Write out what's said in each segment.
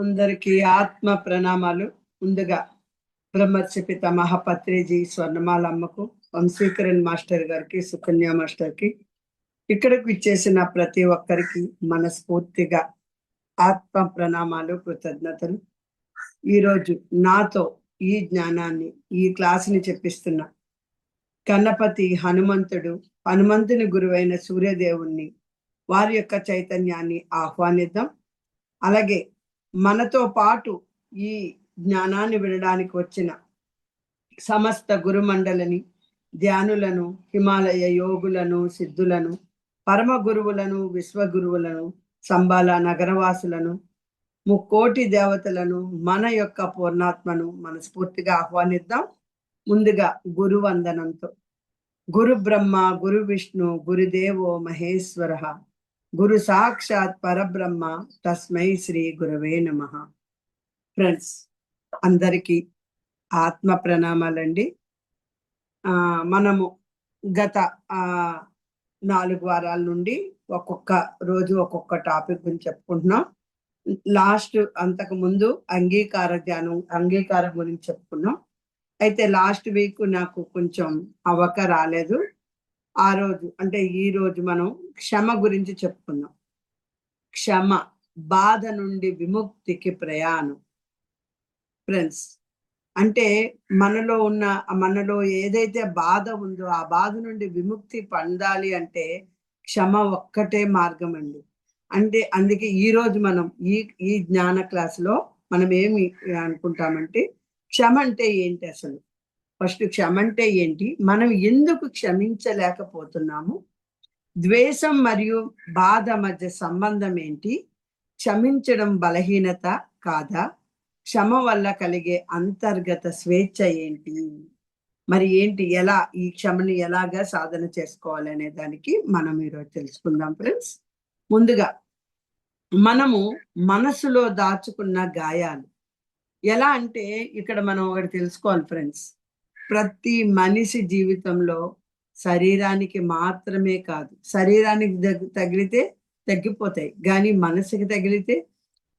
అందరికీ ఆత్మ ప్రణామాలు. ముందుగా బ్రహ్మర్షి పితామహ పత్రిజీ, స్వర్ణమాలమ్మకు, వంశీకరణ్ మాస్టర్ గారికి, సుకన్య మాస్టర్కి, ఇక్కడికి ఇచ్చేసిన ప్రతి ఒక్కరికి మనస్ఫూర్తిగా ఆత్మ ప్రణామాలు, కృతజ్ఞతలు. ఈరోజు నాతో ఈ జ్ఞానాన్ని, ఈ క్లాసుని చెప్పిస్తున్న గణపతి హనుమంతుని గురువైన సూర్యదేవుణ్ణి, వారి యొక్క చైతన్యాన్ని ఆహ్వానిద్దాం. అలాగే మనతో పాటు ఈ జ్ఞానాన్ని వినడానికి వచ్చిన సమస్త గురుమండలిని, ధ్యానులను, హిమాలయ యోగులను, సిద్ధులను, పరమ గురువులను, విశ్వగురువులను, సంబాల నగరవాసులను, ముక్కోటి దేవతలను, మన యొక్క పూర్ణాత్మను మనస్ఫూర్తిగా ఆహ్వానిద్దాం. ముందుగా గురువందనంతో. గురు బ్రహ్మ, గురు విష్ణు, గురుదేవో మహేశ్వర, గురు సాక్షాత్ పరబ్రహ్మ, తస్మై శ్రీ గురవే నమః. ఫ్రెండ్స్, అందరికీ ఆత్మ ప్రణామాలండి. మనము గత 4 వారాల నుండి ఒక్కొక్క రోజు ఒక్కొక్క టాపిక్ గురించి చెప్పుకుంటున్నాం. అంతకు ముందు అంగీకారం గురించి చెప్పుకున్నాం. అయితే లాస్ట్ వీక్ నాకు కొంచెం రాలేదు. ఆ రోజు అంటే ఈ రోజు మనం క్షమ గురించి చెప్పుకుందాం. క్షమ, బాధ నుండి విముక్తికి ప్రయాణం. ఫ్రెండ్స్, అంటే మనలో ఏదైతే బాధ ఉందో ఆ బాధ నుండి విముక్తి పొందాలి అంటే క్షమ ఒక్కటే మార్గం అండి. అంటే అందుకే ఈరోజు మనం ఈ జ్ఞాన క్లాసులో మనం ఏమి అనుకుంటామంటే, క్షమ అంటే ఏంటి అసలు, ఫస్ట్ క్షమ అంటే ఏంటి, మనం ఎందుకు క్షమించలేకపోతున్నాము, ద్వేషం మరియు బాధ మధ్య సంబంధం ఏంటి, క్షమించడం బలహీనత కాదా, క్షమ వల్ల కలిగే అంతర్గత స్వేచ్ఛ ఏంటి, మరి ఏంటి, ఎలా ఈ క్షమని ఎలాగా సాధన చేసుకోవాలి అనే దానికి మనం ఈరోజు తెలుసుకుందాం. ఫ్రెండ్స్, ముందుగా మనము మనసులో దాచుకున్న గాయాలు ఎలా అంటే, ఇక్కడ మనం ఒకటి తెలుసుకోవాలి ఫ్రెండ్స్. ప్రతి మనిషి జీవితంలో శరీరానికి మాత్రమే కాదు, శరీరానికి తగిలితే తగ్గిపోతాయి, కానీ మనసుకి తగిలితే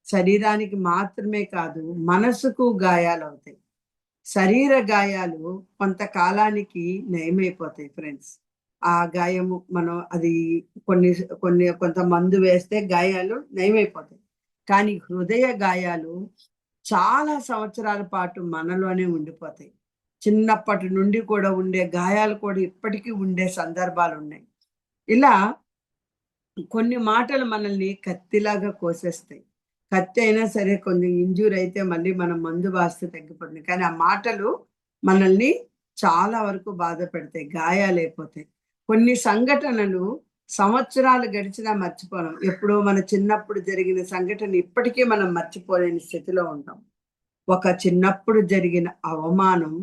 శరీరానికి మాత్రమే కాదు మనసుకు గాయాలు అవుతాయి. శరీర గాయాలు కొంతకాలానికి నయమైపోతాయి ఫ్రెండ్స్. ఆ గాయము మనం అది కొంత మందు వేస్తే గాయాలు నయమైపోతాయి, కానీ హృదయ గాయాలు చాలా సంవత్సరాల పాటు మనలోనే ఉండిపోతాయి. చిన్నప్పటి నుండి కూడా ఉండే గాయాలు కూడా ఇప్పటికీ ఉండే సందర్భాలు ఉన్నాయి. ఇలా కొన్ని మాటలు మనల్ని కత్తిలాగా కోసేస్తాయి. కత్తి అయినా సరే కొన్ని ఇంజూర్ అయితే మళ్ళీ మనం మందు వాస్తే తగ్గిపోతుంది, కానీ ఆ మాటలు మనల్ని చాలా వరకు బాధ పెడతాయి, గాయాలైపోతాయి. కొన్ని సంఘటనలు సంవత్సరాలు గడిచినా మర్చిపోలేం. ఎప్పుడో మన చిన్నప్పుడు జరిగిన సంఘటన ఇప్పటికీ మనం మర్చిపోలేని స్థితిలో ఉంటాం. ఒక చిన్నప్పుడు జరిగిన అవమానం,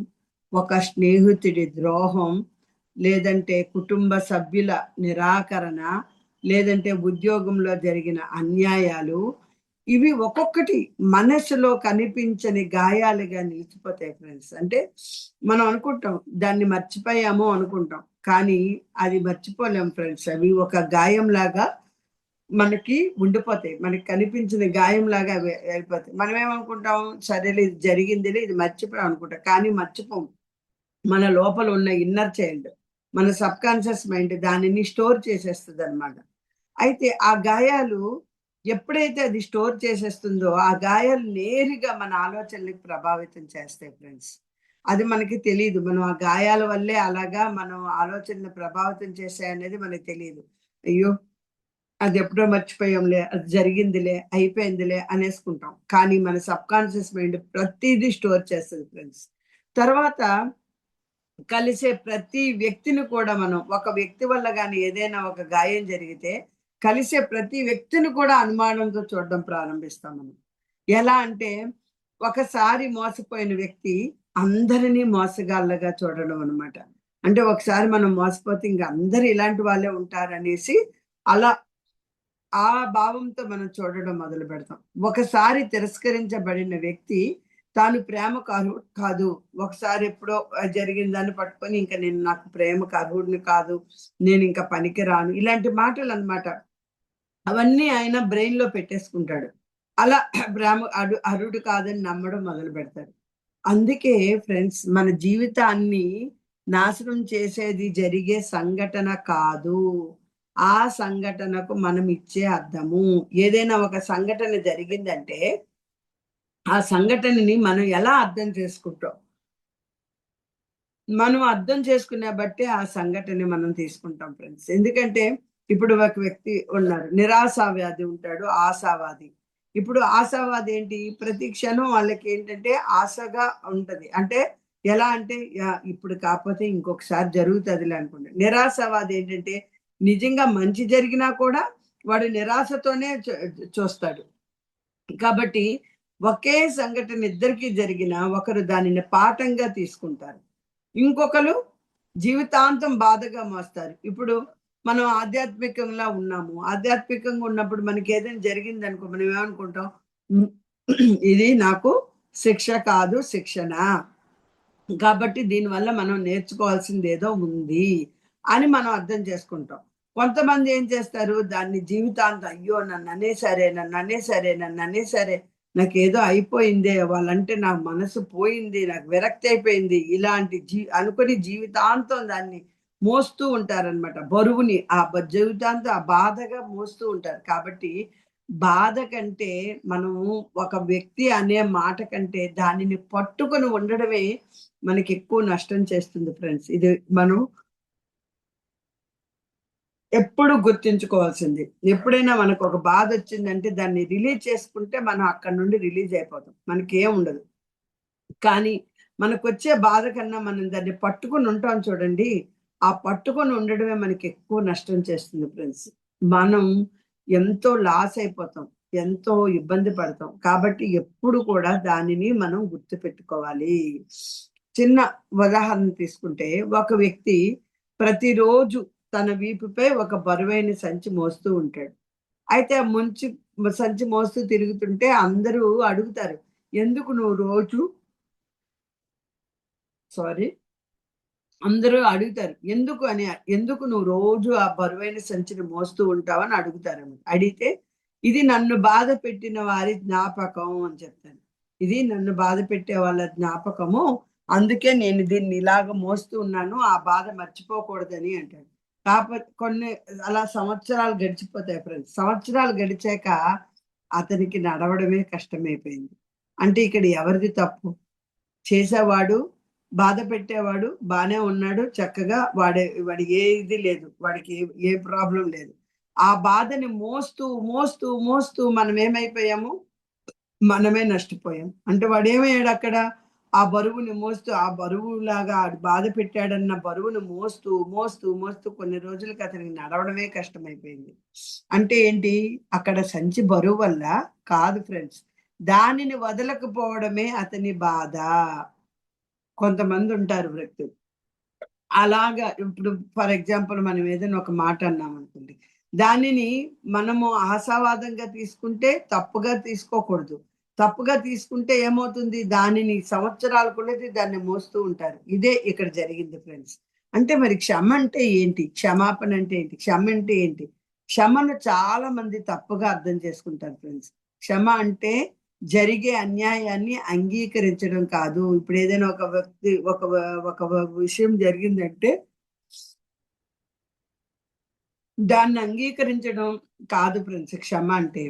ఒక స్నేహితుడి ద్రోహం, లేదంటే కుటుంబ సభ్యుల నిరాకరణ, లేదంటే ఉద్యోగంలో జరిగిన అన్యాయాలు, ఇవి ఒక్కొక్కటి మనసులో కనిపించని గాయాలుగా నిలిచిపోతాయి ఫ్రెండ్స్. అంటే మనం అనుకుంటాం దాన్ని మర్చిపోయాము అనుకుంటాం, కానీ అది మర్చిపోలేం ఫ్రెండ్స్. అవి ఒక గాయం లాగా మనకి ఉండిపోతాయి, మనకి కనిపించిన గాయం లాగా వెళ్ళిపోతాయి. మనం ఏమనుకుంటాం, సరేలే ఇది జరిగిందిలే, ఇది మర్చిపోయాం అనుకుంటాం, కానీ మర్చిపోం. మన లోపల ఉన్న ఇన్నర్ చైల్డ్, మన సబ్ కాన్షియస్ మైండ్ దానిని స్టోర్ చేసేస్తుంది అనమాట. అయితే ఆ గాయాలు ఎప్పుడైతే అది స్టోర్ చేసేస్తుందో ఆ గాయాలు నేరుగా మన ఆలోచనలకు ప్రభావితం చేస్తాయి ఫ్రెండ్స్. అది మనకి తెలియదు. మనం ఆ గాయాల వల్లే అలాగా మనం ఆలోచనలు ప్రభావితం చేసాయనేది మనకి తెలియదు. అయ్యో అది ఎప్పుడో మర్చిపోయాంలే, అది జరిగిందిలే, అయిపోయిందిలే అనేసుకుంటాం, కానీ మన సబ్ కాన్షియస్ మైండ్ ప్రతిదీ స్టోర్ చేస్తుంది ఫ్రెండ్స్. తర్వాత కలిసే ప్రతి వ్యక్తిని కూడా మనం, ఒక వ్యక్తి వల్ల కానీ ఏదైనా ఒక గాయం జరిగితే కలిసే ప్రతి వ్యక్తిని కూడా అనుమానంతో చూడడం ప్రారంభిస్తాం మనం. ఎలా అంటే, ఒకసారి మోసపోయిన వ్యక్తి అందరినీ మోసగాళ్ళగా చూడడం అనమాట. అంటే ఒకసారి మనం మోసపోతే ఇంక అందరు ఇలాంటి వాళ్ళే ఉంటారనేసి అలా ఆ భావంతో మనం చూడడం మొదలు పెడతాం. ఒకసారి తిరస్కరించబడిన వ్యక్తి తాను ప్రేమకు అర్హుడు కాదు, ఒకసారి ఎప్పుడో జరిగిన దాన్ని పట్టుకొని ఇంకా నేను నాకు ప్రేమకు అర్హుడిని కాదు, నేను ఇంకా పనికి రాను, ఇలాంటి మాటలు అన్నమాట. అవన్నీ ఆయన బ్రెయిన్ లో పెట్టేసుకుంటాడు. అలా అరుడు కాదని నమ్మడం మొదలు పెడతారు. అందుకే ఫ్రెండ్స్, మన జీవితాన్ని నాశనం చేసేది జరిగే సంఘటన కాదు. ఆ సంఘటనకు మనం ఇచ్చే అర్థము. ఏదైనా ఒక సంఘటన జరిగిందంటే, ఆ సంఘటనని మనం ఎలా అర్థం చేసుకుంటాం? మనం అర్థం చేసుకునే బట్టే ఆ సంఘటనని మనం తీసుకుంటాం ఫ్రెండ్స్. ఎందుకంటే ఇప్పుడు ఒక వ్యక్తి ఉన్నారు. నిరాశా వ్యాధి ఉంటాడు, ఆశావాది. ఇప్పుడు ఆశావాది ఏంటి? ప్రతి క్షణం వాళ్ళకేంటంటే ఆశగా ఉంటది. అంటే ఎలా అంటే ఇప్పుడు కాకపోతే ఇంకొకసారి జరుగుతదిలే అనుకుంటాడు. నిరాశావాది ఏంటంటే నిజంగా మంచి జరిగినా కూడా వాడు నిరాశతోనే చూస్తాడు. కాబట్టి ఒకే సంఘటన ఇద్దరికీ జరిగినా ఒకరు దానిని పాఠంగా తీసుకుంటారు. ఇంకొకరు జీవితాంతం బాధగా మోస్తారు. ఇప్పుడు మనం ఆధ్యాత్మికంలా ఉన్నాము. ఆధ్యాత్మికంగా ఉన్నప్పుడు మనకేదైనా జరిగిందనుకో మనం ఏమనుకుంటాం? హ్మ్. ఇది నాకు శిక్ష కాదు, శిక్షణ. కాబట్టి దీనివల్ల మనం నేర్చుకోవాల్సిందేదో ఉంది అని మనం అర్థం చేసుకుంటాం. కొంతమంది ఏం చేస్తారు? దాన్ని జీవితాంతం అయ్యో! నన్ననేసారే, నన్ననేసారే, నన్ననేసారే, నాకేదో అయిపోయిందే, వాళ్ళంటే నా మనసు పోయింది, నాకు విరక్తి అయిపోయింది. ఇలాంటి అనుకుని జీవితాంతం దాన్ని మోస్తూ ఉంటారనమాట. బరువుని జీవితాంతం ఆ బాధగా మోస్తూ ఉంటారు. కాబట్టి బాధ కంటే మనము ఒక వ్యక్తి అనే మాట కంటే దానిని పట్టుకొని ఉండడమే మనకెక్కువ నష్టం చేస్తుంది ఫ్రెండ్స్. ఇది మనం ఎప్పుడు గుర్తుంచుకోవాల్సింది. ఎప్పుడైనా మనకొక బాధొచ్చిందంటే దాన్ని రిలీజ్ చేసుకుంటే మనం అక్కడి నుండి రిలీజ్ అయిపోతాం. మనకేం ఉండదు. కానీ మనకొచ్చే బాధ కన్నా మనం దాన్ని పట్టుకొని ఉంటాం చూడండి. ఆ పట్టుకొని ఉండడమే మనకెక్కువ నష్టం చేస్తుంది ఫ్రెండ్స్. మనం ఎంతో లాస్ అయిపోతాం. ఎంతో ఇబ్బంది పడతాం. కాబట్టి ఎప్పుడు కూడా దానిని మనం గుర్తుపెట్టుకోవాలి. చిన్న ఉదాహరణ తీసుకుంటే ఒక వ్యక్తి ప్రతిరోజు తన వీపుపై ఒక బరువైన సంచి మోస్తూ ఉంటాడు. అయితే ఆ సంచి మోస్తూ తిరుగుతుంటే అందరూ అడుగుతారు. ఎందుకు నువ్వు రోజు సారీ. అందరూ అడుగుతారు. ఎందుకు నువ్వు రోజు ఆ బరువైన సంచిని మోస్తూ ఉంటావని అడుగుతారన్నమాట. అడిగితే, "ఇది నన్ను బాధ పెట్టిన వారి జ్ఞాపకం" అని చెప్తాను. "ఇది నన్ను బాధ పెట్టే వాళ్ళ జ్ఞాపకము. అందుకే నేను దీన్ని ఇలాగ మోస్తూ ఉన్నాను. ఆ బాధ మర్చిపోకూడదని" అంటాడు. కాపోతే కొన్ని అలా సంవత్సరాలు గడిచిపోతాయి ఫ్రెండ్స్. సంవత్సరాలు గడిచాక అతనికి నడవడమే కష్టమైపోయింది. అంటే ఇక్కడ ఎవరిది తప్పు? చేసేవాడు, బాధ పెట్టేవాడు బానే ఉన్నాడు. చక్కగా వాడికి ఏ ఇది లేదు. వాడికి ఏ ప్రాబ్లమ్ లేదు. ఆ బాధని మోస్తూ, మోస్తూ, మోస్తూ మనమేమైపోయాము? మనమే నష్టపోయాం. అంటే వాడేమయ్యాడక్కడ? ఆ బరువుని మోస్తూ, ఆ బరువులాగా ఆడు బాధ పెట్టాడన్న బరువును మోస్తూ, మోస్తూ, మోస్తూ కొన్ని రోజులకి అతనికి నడవడమే కష్టమైపోయింది. అంటే ఏంటి? అక్కడ సంచి బరువు వల్ల కాదు ఫ్రెండ్స్. దానిని వదలకపోవడమే అతని బాధ. కొంతమందుంటారు వ్యక్తులు. అలాగా ఇప్పుడు ఫర్ ఎగ్జాంపుల్ మనం ఏదైనా ఒక మాట అన్నామనుకోండి. దానిని మనము ఆశావాదంగా తీసుకుంటే తప్పుగా తీసుకోకూడదు. తప్పుగా తీసుకుంటే ఏమవుతుంది? దానిని సంవత్సరాల కొలది దాన్ని మోస్తూ ఉంటారు. ఇదే ఇక్కడ జరిగింది ఫ్రెండ్స్. అంటే మరి క్షమ అంటే ఏంటి? క్షమాపణ అంటే ఏంటి? క్షమ అంటే ఏంటి? క్షమను చాలా మంది తప్పుగా అర్థం చేసుకుంటారు ఫ్రెండ్స్. క్షమ అంటే జరిగే అన్యాయాన్ని అంగీకరించడం కాదు. ఇప్పుడు ఏదైనా ఒక వ్యక్తి ఒక విషయం జరిగిందంటే దాన్ని అంగీకరించడం కాదు ఫ్రెండ్స్ క్షమ అంటే.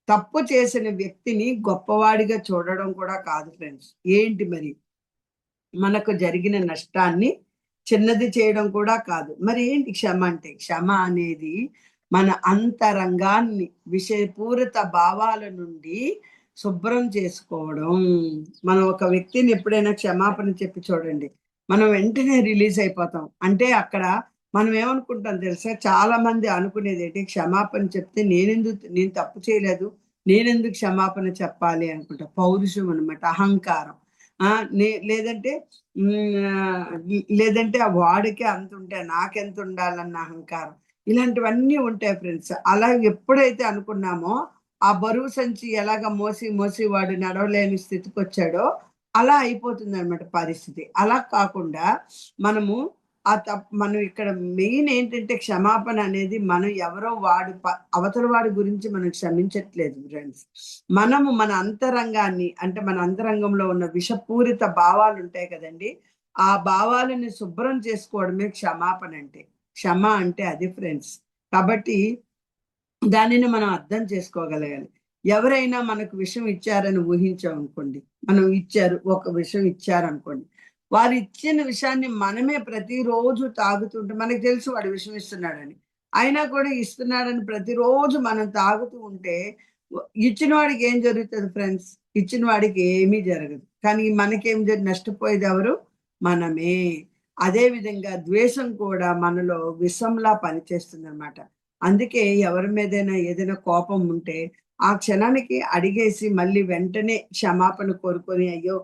తప్పు చేసిన వ్యక్తిని గొప్పవాడిగా చూడడం కూడా కాదు ఫ్రెండ్స్. ఏంటి మరి? మనకు జరిగిన నష్టాన్ని చిన్నది చేయడం కూడా కాదు. మరి ఏంటి క్షమ అంటే? క్షమ అనేది మన అంతరంగాన్ని విషయపూరిత భావాల నుండి శుభ్రం చేసుకోవడం. మనం ఒక వ్యక్తిని ఎప్పుడైనా క్షమాపణ చెప్పి చూడండి. మనం వెంటనే రిలీజ్ అయిపోతాం. అంటే అక్కడ మనం ఏమనుకుంటాం తెలుసా? చాలా మంది అనుకునేదేంటి? క్షమాపణ చెప్తే నేను తప్పు చేయలేదు. నేనెందుకు క్షమాపణ చెప్పాలి అనుకుంటా. పౌరుషం అనమాట. అహంకారం. ఆ! లేదంటే లేదంటే ఆ వాడికే అంతుంటే నాకెంతుండాలన్న అహంకారం. ఇలాంటివన్నీ ఉంటాయి ఫ్రెండ్స్. అలా ఎప్పుడైతే అనుకున్నామో, ఆ బరువు సంచి ఎలాగ మోసి, మోసి వాడు నడవలేని స్థితికొచ్చాడో, అలా అయిపోతుందనమాట పరిస్థితి. అలా కాకుండా మనము మనం ఇక్కడ మెయిన్ ఏంటంటే క్షమాపణ అనేది మనం ఎవరో అవతల వాడి గురించి మనం క్షమించట్లేదు ఫ్రెండ్స్. మనము మన అంతరంగాన్ని అంటే మన అంతరంగంలో ఉన్న విషపూరిత భావాలు ఉంటాయి కదండి, ఆ భావాలని శుభ్రం చేసుకోవడమే క్షమాపణ అంటే. క్షమ అంటే అది ఫ్రెండ్స్. కాబట్టి దానిని మనం అర్థం చేసుకోగలగాలి. ఎవరైనా మనకు విషం ఇచ్చారని ఊహించామనుకోండి, మనం ఇచ్చారు, ఒక విషం ఇచ్చారనుకోండి, వారు ఇచ్చిన విషయాన్ని మనమే ప్రతిరోజు తాగుతుంటే మనకు తెలుసు వాడు విషం ఇస్తున్నాడని. అయినా కూడా ఇస్తున్నాడని ప్రతిరోజు మనం తాగుతూ ఉంటే ఇచ్చిన వాడికి ఏం జరుగుతుంది ఫ్రెండ్స్? ఇచ్చిన వాడికి ఏమీ జరగదు. కానీ మనకేం నష్టపోయేది ఎవరు? మనమే. అదే విధంగా ద్వేషం కూడా మనలో విషంలా పనిచేస్తుందన్నమాట. అందుకే ఎవరి మీదైనా ఏదైనా కోపం ఉంటే ఆ క్షణానికి అడిగేసి మళ్ళీ వెంటనే క్షమాపణ కోరుకొని అయ్యో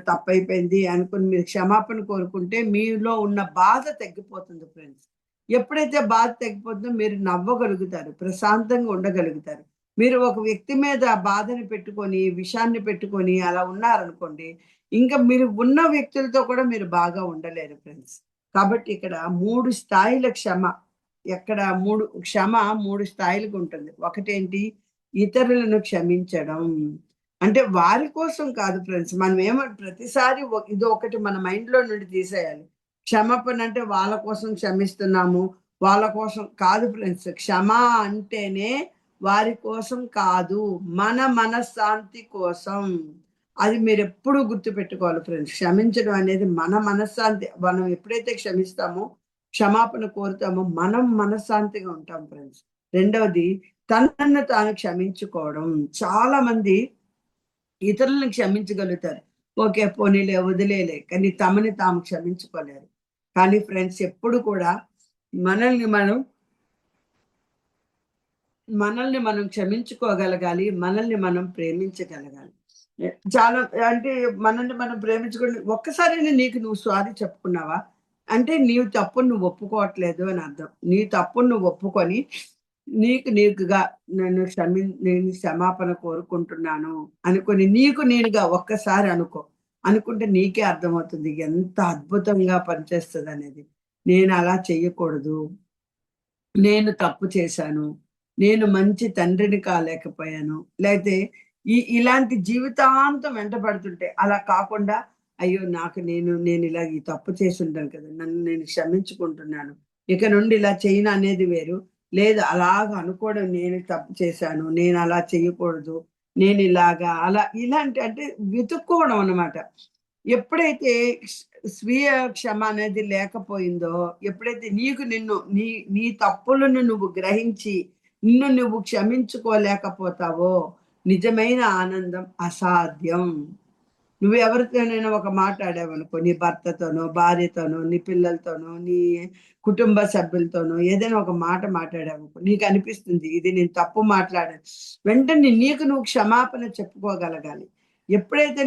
తప్పైపోయింది అనుకుని మీరు క్షమాపణ కోరుకుంటే మీలో ఉన్న బాధ తగ్గిపోతుంది ఫ్రెండ్స్. ఎప్పుడైతే బాధ తగ్గిపోతుందో మీరు నవ్వగలుగుతారు, ప్రశాంతంగా ఉండగలుగుతారు. మీరు ఒక వ్యక్తి మీద బాధని పెట్టుకొని, విషాన్ని పెట్టుకొని అలా ఉన్నారనుకోండి, ఇంకా మీరు ఉన్న వ్యక్తులతో కూడా మీరు బాగా ఉండలేరు ఫ్రెండ్స్. కాబట్టి ఇక్కడ 3 స్థాయిల క్షమ. ఎక్కడ 3 క్షమ 3 స్థాయిలకు ఉంటుంది. ఒకటేంటి? ఇతరులను క్షమించడం. అంటే వారి కోసం కాదు ఫ్రెండ్స్. మనమేమో ప్రతిసారి ఇది ఒకటి మన మైండ్‌లో నుండి తీసేయాలి. క్షమాపణ అంటే వాళ్ళ కోసం క్షమిస్తున్నాము, వాళ్ళ కోసం కాదు ఫ్రెండ్స్. క్షమ అంటేనే వారి కోసం కాదు, మన మనశ్శాంతి కోసం. అది మీరెప్పుడూ గుర్తుపెట్టుకోవాలి ఫ్రెండ్స్. క్షమించడం అనేది మన మనశ్శాంతి. మనం ఎప్పుడైతే క్షమిస్తామో, క్షమాపణ కోరుతామో మనం మనశ్శాంతిగా ఉంటాం ఫ్రెండ్స్. రెండవది తనను తాను క్షమించుకోవడం. చాలా మంది ఇతరులను క్షమించగలుగుతారు. ఓకే. పోనీలే, వదిలేయలే. కానీ తమని తాము క్షమించుకోలేరు. కానీ ఫ్రెండ్స్ ఎప్పుడు కూడా మనల్ని మనం మనల్ని మనం క్షమించుకోగలగాలి. మనల్ని మనం ప్రేమించగలగాలి. చాలా అంటే మనల్ని మనం ప్రేమించుకొని ఒక్కసారైనా నీకు నువ్వు సారీ చెప్పుకున్నావా? అంటే నీవు తప్పును నువ్వు ఒప్పుకోవట్లేదు అని అర్థం. నీ తప్పును నువ్వు ఒప్పుకొని నీకుగా నేను క్షమాపణ కోరుకుంటున్నాను అనుకోని నీకు నేనుగా ఒక్కసారి అనుకో. అనుకుంటే నీకే అర్థమవుతుంది ఎంత అద్భుతంగా పనిచేస్తదనేది. నేను అలా చెయ్యకూడదు. నేను తప్పు చేశాను. నేను మంచి తండ్రిని కాలేకపోయాను. లేతే ఇలాంటి జీవితాంతం వెంటపడుతుంటే అలా కాకుండా అయ్యో! నేనిలా ఈ తప్పు చేసుంటాను కదా! నన్ను నేను క్షమించుకుంటున్నాను. ఇక నుండి ఇలా చేయను అనేది వేరు. లేదు అలాగ అనుకోవడం నేను తప్పు చేశాను. నేను అలా చేయకూడదు. నేనిలాగా అలా ఇలాంటి అంటే వెతుక్కోవడం అన్నమాట. ఎప్పుడైతే స్వీయ క్షమ అనేది లేకపోయిందో, ఎప్పుడైతే నీ నీ తప్పులను నువ్వు గ్రహించి, నిన్ను నువ్వు క్షమించుకోలేకపోతావో, నిజమైన ఆనందం అసాధ్యం. నువ్వు ఎవరితోనైనా ఒక మాట్లాడావనుకో, నీ భర్తతోనో, భార్యతోనో, నీ పిల్లలతోనో, నీ కుటుంబ సభ్యులతోనో ఏదైనా ఒక మాట మాట్లాడావనుకో, నీకు అనిపిస్తుంది ఇది నేను తప్పు మాట్లాడాను. వెంటనే నీకు నువ్వు క్షమాపణ చెప్పుకోగలగాలి. ఎప్పుడైతే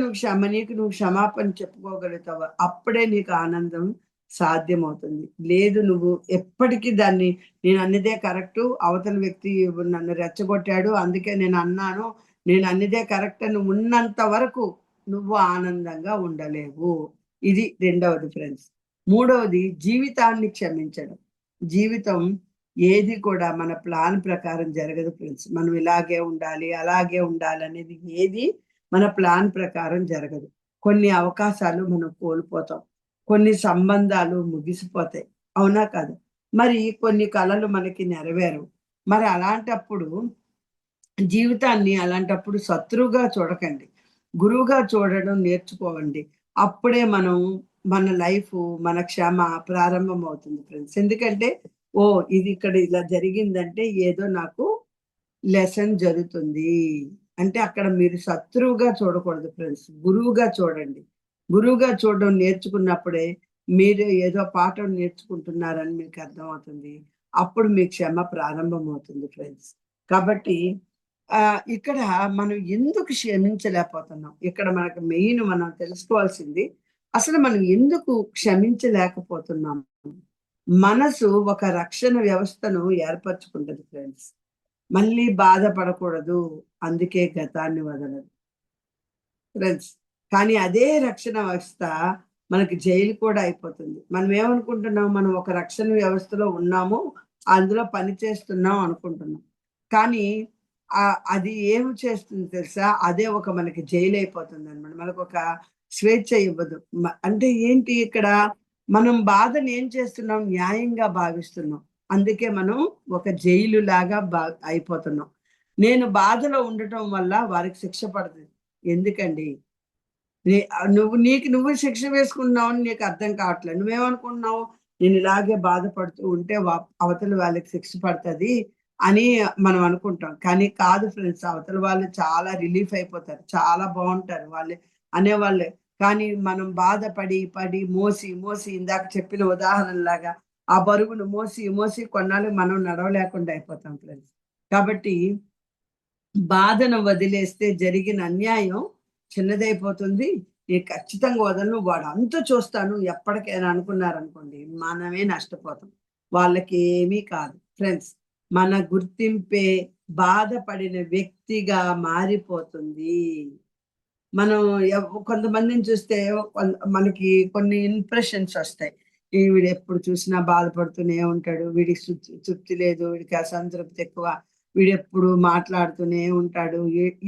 నీకు నువ్వు క్షమాపణ చెప్పుకోగలుగుతావో అప్పుడే నీకు ఆనందం సాధ్యమవుతుంది. లేదు నువ్వు ఎప్పటికీ దాన్ని నేను అన్నదే కరెక్టు, అవతల వ్యక్తి నన్ను రెచ్చగొట్టాడు అందుకే నేను అన్నాను, నేను అన్నదే కరెక్ట్ అని ఉన్నంత వరకు నువ్వు ఆనందంగా ఉండలేవు. ఇది రెండవది ఫ్రెండ్స్. మూడవది జీవితాన్ని క్షమించడం. జీవితం ఏది కూడా మన ప్లాన్ ప్రకారం జరగదు ఫ్రెండ్స్. మనం ఇలాగే ఉండాలి, అలాగే ఉండాలనేది ఏది మన ప్లాన్ ప్రకారం జరగదు. కొన్ని అవకాశాలు మనం కోల్పోతాం. కొన్ని సంబంధాలు ముగిసిపోతాయి. అవునా కాదా? మరి కొన్ని కలలు మనకి నెరవేరవు. మరి అలాంటప్పుడు జీవితాన్ని అలాంటప్పుడు శత్రువుగా చూడకండి. గురువుగా చూడడం నేర్చుకోవండి. అప్పుడే మన లైఫు, మన క్షమ ప్రారంభమవుతుంది ఫ్రెండ్స్. ఎందుకంటే ఇది ఇక్కడ ఇలా జరిగిందంటే ఏదో నాకు లెసన్ జరుగుతుంది. అంటే అక్కడ మీరు శత్రువుగా చూడకూడదు ఫ్రెండ్స్. గురువుగా చూడండి. గురువుగా చూడడం నేర్చుకున్నప్పుడే మీరు ఏదో పాఠం నేర్చుకుంటున్నారని మీకు అర్థమవుతుంది. అప్పుడు మీ క్షమ ప్రారంభమవుతుంది ఫ్రెండ్స్. కాబట్టి ఇక్కడ మనం ఎందుకు క్షమించలేకపోతున్నాం? ఇక్కడ మనకు మెయిన్ మనం తెలుసుకోవాల్సింది అసలు మనం ఎందుకు క్షమించలేకపోతున్నాం? మనసు ఒక రక్షణ వ్యవస్థను ఏర్పరచుకుంటది ఫ్రెండ్స్. మళ్ళీ బాధపడకూడదు. అందుకే గతాన్ని వదలదు ఫ్రెండ్స్. కానీ అదే రక్షణ వ్యవస్థ మనకి జైలు కూడా అయిపోతుంది. మనం ఏమనుకుంటున్నాం, మనం ఒక రక్షణ వ్యవస్థలో ఉన్నాము, అందులో పని చేస్తున్నాం అనుకుంటున్నాం. కానీ అది ఏమి చేస్తుంది తెలుసా? అదే ఒక మనకి జైలు అయిపోతుందనమాట. మనకొక స్వేచ్ఛ ఇవ్వదు. అంటే ఏంటి ఇక్కడ, మనం బాధను ఏం చేస్తున్నాం? న్యాయంగా భావిస్తున్నాం. అందుకే మనం ఒక జైలు లాగా అయిపోతున్నాం. నేను బాధలో ఉండటం వల్ల వారికి శిక్ష పడుతుంది. ఎందుకండి? నువ్వు శిక్ష వేసుకుంటున్నావని నీకు అర్థం కావట్లేదు. నువ్వేమనుకుంటున్నావు? నేను ఇలాగే బాధపడుతూ ఉంటే అవతల వాళ్ళకి శిక్ష పడతది అని మనం అనుకుంటాం. కానీ కాదు ఫ్రెండ్స్. అవతల వాళ్ళు చాలా రిలీఫ్ అయిపోతారు. చాలా బావుంటారు వాళ్ళే అనేవాళ్ళే. కానీ మనం బాధపడి, మోసి ఇందాక చెప్పిన ఉదాహరణలాగా ఆ బరువును మోసి కొన్నాళ్ళకి మనం నడవలేకుండా అయిపోతాం ఫ్రెండ్స్. కాబట్టి బాధను వదిలేస్తే జరిగిన అన్యాయం చిన్నదైపోతుంది. నేను ఖచ్చితంగా వదలను. వాడంతా చూస్తాను ఎప్పటికైనా అనుకున్నారనుకోండి, మనమే నష్టపోతాం. వాళ్ళకేమీ కాదు. ఫ్రెండ్స్, మన గుర్తింపే బాధపడిన వ్యక్తిగా మారిపోతుంది. మనం కొంతమందిని చూస్తే మనకి కొన్ని ఇంప్రెషన్స్ వస్తాయి. వీడెప్పుడు చూసినా బాధపడుతూనే ఉంటాడు. వీడికి తృప్తి లేదు. వీడికి అసంతృప్తి ఎక్కువ. వీడెప్పుడు మాట్లాడుతూనే ఉంటాడు.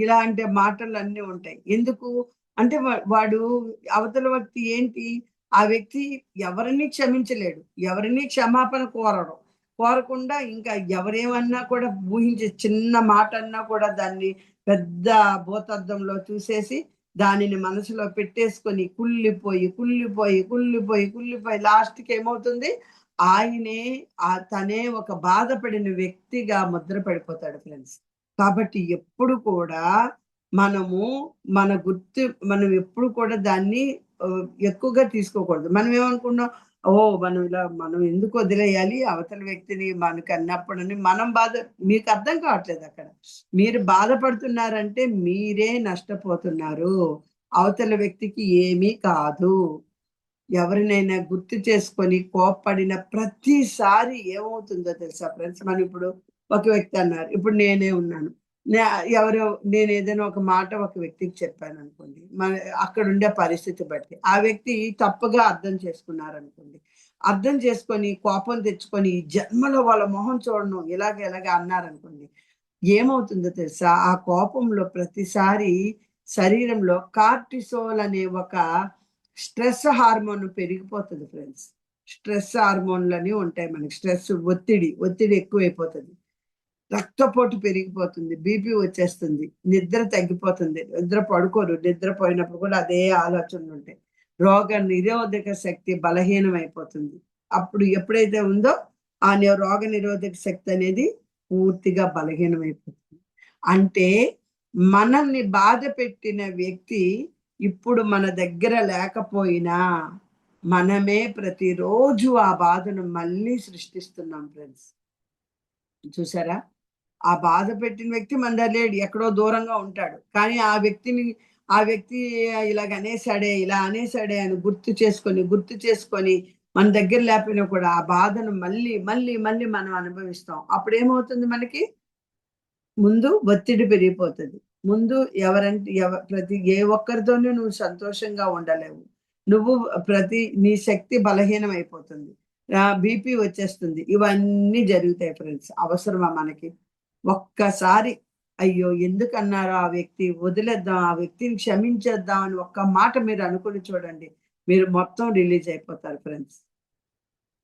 ఇలాంటి మాటలన్నీ ఉంటాయి. ఎందుకు అంటే వాడు అవతల వ్యక్తి ఏంటి? ఆ వ్యక్తి ఎవరిని క్షమించలేడు. ఎవరిని క్షమాపణ కోరడు. కోరకుండా ఇంకా ఎవరేమన్నా కూడా ఊహించి చిన్న మాట అన్నా కూడా దాన్ని పెద్ద భూతద్దంలో చూసేసి దానిని మనసులో పెట్టేసుకొని కుళ్ళిపోయి లాస్ట్‌కి ఏమవుతుంది? ఆయనే తనే ఒక బాధపడిన వ్యక్తిగా ముద్ర పడిపోతాడు ఫ్రెండ్స్. కాబట్టి ఎప్పుడు కూడా మనము మనం ఎప్పుడు కూడా దాన్ని ఎక్కువగా తీసుకోకూడదు. మనం ఏమనుకున్నాం, ఓహ్! మనం ఎందుకు వదిలేయాలి అవతల వ్యక్తిని మనకన్నప్పుడని మనం మీకు అర్థం కావట్లేదు అక్కడ. మీరు బాధపడుతున్నారంటే మీరే నష్టపోతున్నారు. అవతల వ్యక్తికి ఏమీ కాదు. ఎవరినైనా గుర్తు చేసుకొని కోప్పడిన ప్రతిసారి ఏమవుతుందో తెలుసా ఫ్రెండ్స్? మనం ఇప్పుడు ఒక వ్యక్తి అన్నారు. ఇప్పుడు నేనే ఉన్నాను. నే ఎవరో నేనేదైనా ఒక మాట ఒక వ్యక్తికి చెప్పాననుకోండి. అక్కడుండే పరిస్థితి బట్టి. ఆ వ్యక్తి తప్పుగా అర్థం చేసుకున్నారనుకోండి. అర్థం చేసుకొని కోపం తెచ్చుకొని ఈ జన్మలో వాళ్ళ మొహం చూడను ఇలాగ అన్నారనుకోండి. ఏమవుతుందో తెలుసా? ఆ కోపంలో ప్రతిసారి శరీరంలో కార్టిసోల్ అనే ఒక స్ట్రెస్ హార్మోన్ పెరిగిపోతుంది ఫ్రెండ్స్. స్ట్రెస్ హార్మోన్‌లని ఉంటాయి మనకి. ఒత్తిడి ఎక్కువైపోతది. రక్తపోటు పెరిగిపోతుంది. బీపీ వచ్చేస్తుంది. నిద్ర తగ్గిపోతుంది. నిద్ర పడుకోరు. నిద్రపోయినప్పుడు కూడా అదే ఆలోచనలుంటాయి. రోగ నిరోధక శక్తి బలహీనమైపోతుంది. అప్పుడు ఎప్పుడైతే ఉందో ఆ రోగ నిరోధక శక్తి అనేది పూర్తిగా బలహీనమైపోతుంది. అంటే మనల్ని బాధపెట్టిన వ్యక్తి ఇప్పుడు మన దగ్గర లేకపోయినా మనమే ప్రతిరోజు ఆ బాధను మళ్ళీ సృష్టిస్తున్నాం ఫ్రెండ్స్. చూసారా? ఆ బాధ పెట్టిన వ్యక్తి మన దగ్గర లేడు. ఎక్కడో దూరంగా ఉంటాడు. కానీ ఆ వ్యక్తి ఇలా అనేసాడే అని గుర్తు చేసుకొని మన దగ్గర లేకపోయినా కూడా ఆ బాధను మళ్ళీ మనం అనుభవిస్తాం. అప్పుడేమవుతుంది మనకి? ముందు ఒత్తిడి పెరిగిపోతది. ముందు ఏ ఒక్కరితోనూ నువ్వు సంతోషంగా ఉండలేవు. నువ్వు నీ శక్తి బలహీనమైపోతుంది. బీపీ వచ్చేస్తుంది. ఇవన్నీ జరుగుతాయి ఫ్రెండ్స్. అవసరమా మనకి? ఒక్కసారి అయ్యో! ఎందుకన్నారో ఆ వ్యక్తి వదిలేద్దాం, ఆ వ్యక్తిని క్షమించేద్దాం అని ఒక్క మాట మీరు అనుకుని చూడండి. మీరు మొత్తం రిలీజ్ అయిపోతారు ఫ్రెండ్స్.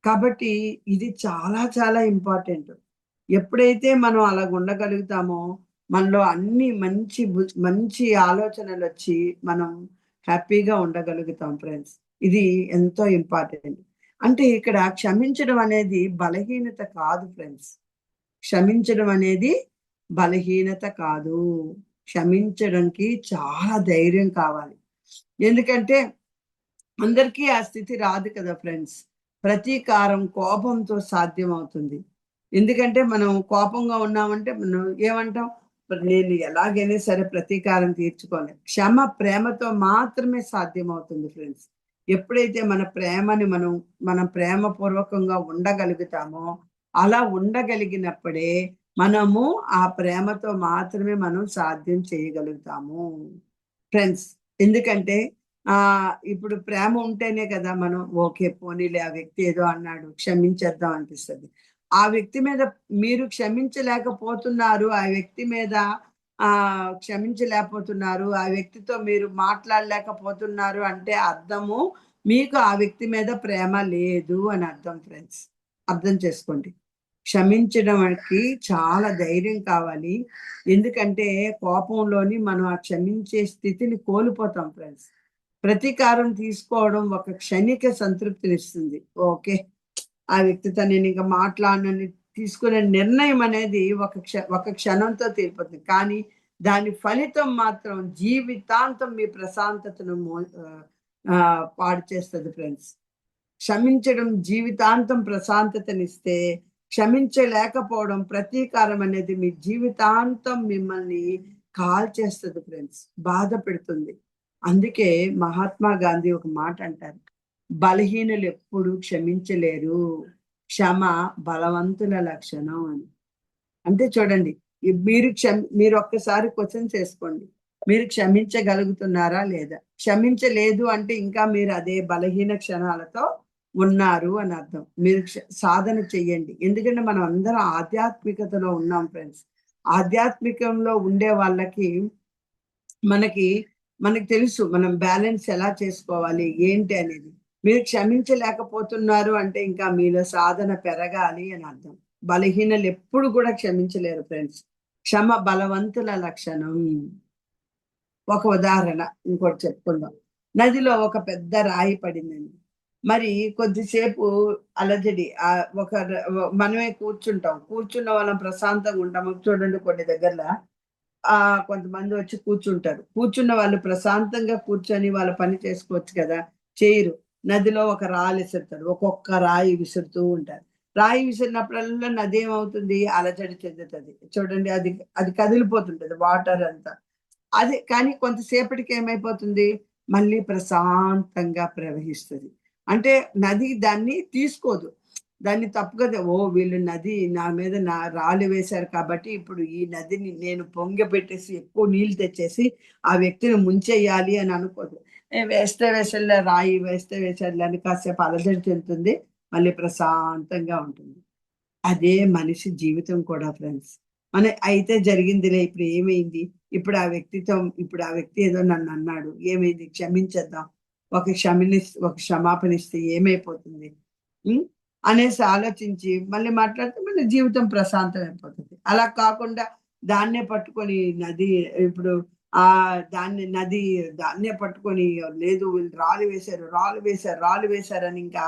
కాబట్టి ఇది చాలా ఇంపార్టెంట్. ఎప్పుడైతే మనం అలాగ ఉండగలుగుతామో, మనలో అన్ని మంచి ఆలోచనలొచ్చి, మనం హ్యాపీగా ఉండగలుగుతాం ఫ్రెండ్స్. ఇది ఎంతో ఇంపార్టెంట్. అంటే ఇక్కడ క్షమించడం అనేది బలహీనత కాదు ఫ్రెండ్స్. క్షమించడం అనేది బలహీనత కాదు. క్షమించడానికి చాలా ధైర్యం కావాలి. ఎందుకంటే అందరికీ ఆ స్థితి రాదు కదా ఫ్రెండ్స్. ప్రతీకారం కోపంతో సాధ్యమవుతుంది. ఎందుకంటే మనం కోపంగా ఉన్నామంటే మనం ఏమంటాం? నేను ఎలాగైనా సరే ప్రతీకారం తీర్చుకోవాలి. ప్రేమతో మాత్రమే సాధ్యమవుతుంది ఫ్రెండ్స్. ఎప్పుడైతే మనం ప్రేమపూర్వకంగా ఉండగలుగుతామో, అలా ఉండగలిగినప్పుడే మనము ఆ ప్రేమతో మాత్రమే మనం సాధ్యం చేయగలుగుతాము ఫ్రెండ్స్. ఎందుకంటే ఇప్పుడు ప్రేమ ఉంటేనే కదా మనం ఓకే పోనీలే ఆ వ్యక్తి ఏదో అన్నాడు క్షమించేద్దాం అనిపిస్తుంది. ఆ వ్యక్తి మీద మీరు క్షమించలేకపోతున్నారు. ఆ వ్యక్తి మీద క్షమించలేకపోతున్నారు. ఆ వ్యక్తితో మీరు మాట్లాడలేకపోతున్నారు అంటే అర్థము మీకు ఆ వ్యక్తి మీద ప్రేమ లేదు అని అర్థం ఫ్రెండ్స్. అర్థం చేసుకోండి. క్షమించడానికి చాలా ధైర్యం కావాలి. ఎందుకంటే కోపంలోని మనం ఆ క్షమించే స్థితిని కోల్పోతాం ఫ్రెండ్స్. ప్రతీకారం తీసుకోవడం ఒక క్షణిక సంతృప్తినిస్తుంది. ఓకే. ఆ వ్యక్తితో నేనింక మాట్లాడనని తీసుకునే నిర్ణయం అనేది ఒక క్షణంతో తీరిపోతుంది. కానీ దాని ఫలితం మాత్రం జీవితాంతం మీ ప్రశాంతతను పాడు చేస్తది ఫ్రెండ్స్. క్షమించడం జీవితాంతం ప్రశాంతతనిస్తే, క్షమించలేకపోవడం ప్రతీకారం అనేది మీ జీవితాంతం మిమ్మల్ని కాల్చేస్తది ఫ్రెండ్స్. బాధ పెడుతుంది. అందుకే మహాత్మా గాంధీ ఒక మాట అంటారు. బలహీనులెప్పుడు క్షమించలేరు. క్షమ బలవంతుల లక్షణం అని. అంటే చూడండి, మీరు ఒక్కసారి క్వెషన్ చేసుకోండి. మీరు క్షమించగలుగుతున్నారా లేదా? క్షమించలేదు అంటే ఇంకా మీరు అదే బలహీన క్షణాలతో ఉన్నారు అని అర్థం. మీరు సాధన చెయ్యండి. ఎందుకంటే మనం అందరం ఆధ్యాత్మికతలో ఉన్నాం ఫ్రెండ్స్. ఆధ్యాత్మికంలో ఉండే వాళ్ళకి మనకి మనకు తెలుసు మనం బ్యాలెన్స్ ఎలా చేసుకోవాలి ఏంటి అనేది. మీరు క్షమించలేకపోతున్నారు అంటే ఇంకా మీలో సాధన పెరగాలి అని అర్థం. బలహీనలు ఎప్పుడు కూడా క్షమించలేరు ఫ్రెండ్స్. క్షమ బలవంతుల లక్షణం. ఒక ఉదాహరణ ఇంకోటి చెప్పుకుందాం. నదిలో ఒక పెద్ద రాయి పడిందండి. మరి కొద్దిసేపు అలజడి మనమే కూర్చుంటాం. కూర్చున్న వాళ్ళం ప్రశాంతంగా ఉంటాము. చూడండి కొన్ని దగ్గరల కొంతమంది వచ్చి కూర్చుంటారు. కూర్చున్న వాళ్ళు ప్రశాంతంగా కూర్చొని వాళ్ళ పని చేసుకోవచ్చు కదా! చేయరు. నదిలో ఒక రాళ్ళు విసురుతారు. ఒక్కొక్క రాయి విసురుతూ ఉంటారు. రాయి విసిరినప్పుడల్లా నది ఏమవుతుంది? అలజడి చెందుతది. చూడండి అది అది కదిలిపోతుంటది వాటర్ అంతా. అది కానీ కొంతసేపటికి ఏమైపోతుంది? మళ్ళీ ప్రశాంతంగా ప్రవహిస్తది. అంటే నది దాన్ని తీసుకోదు. దాన్ని తప్పుగా వీళ్ళు నది నా మీద రాళ్ళు వేశారు కాబట్టి ఇప్పుడు ఈ నదిని నేను పొంగబెట్టేసి ఎక్కువ నీళ్ళు తెచ్చేసి ఆ వ్యక్తిని ముంచెయ్యాలి అని అనుకోదు. వేస్తే వేసేలే రాయి వేస్తే వేసేలే అని కాసేపు అలజడి చెందుతుంది. మళ్ళీ ప్రశాంతంగా ఉంటుంది. అదే మనిషి జీవితం కూడా ఫ్రెండ్స్. అయితే జరిగిందిలే ఇప్పుడు ఏమైంది? ఇప్పుడు ఆ వ్యక్తి ఏదో నన్నన్నాడు. ఏమైంది? క్షమించేద్దాం. ఒక క్షమాపణ ఇస్తే ఏమైపోతుంది? హ్మ్. అనేసి ఆలోచించి మళ్ళీ మాట్లాడితే మన జీవితం ప్రశాంతం అయిపోతది. అలా కాకుండా దాన్నే పట్టుకొని ఇప్పుడు దాన్నే పట్టుకొని లేదు వీళ్ళు రాళ్ళు వేశారని ఇంకా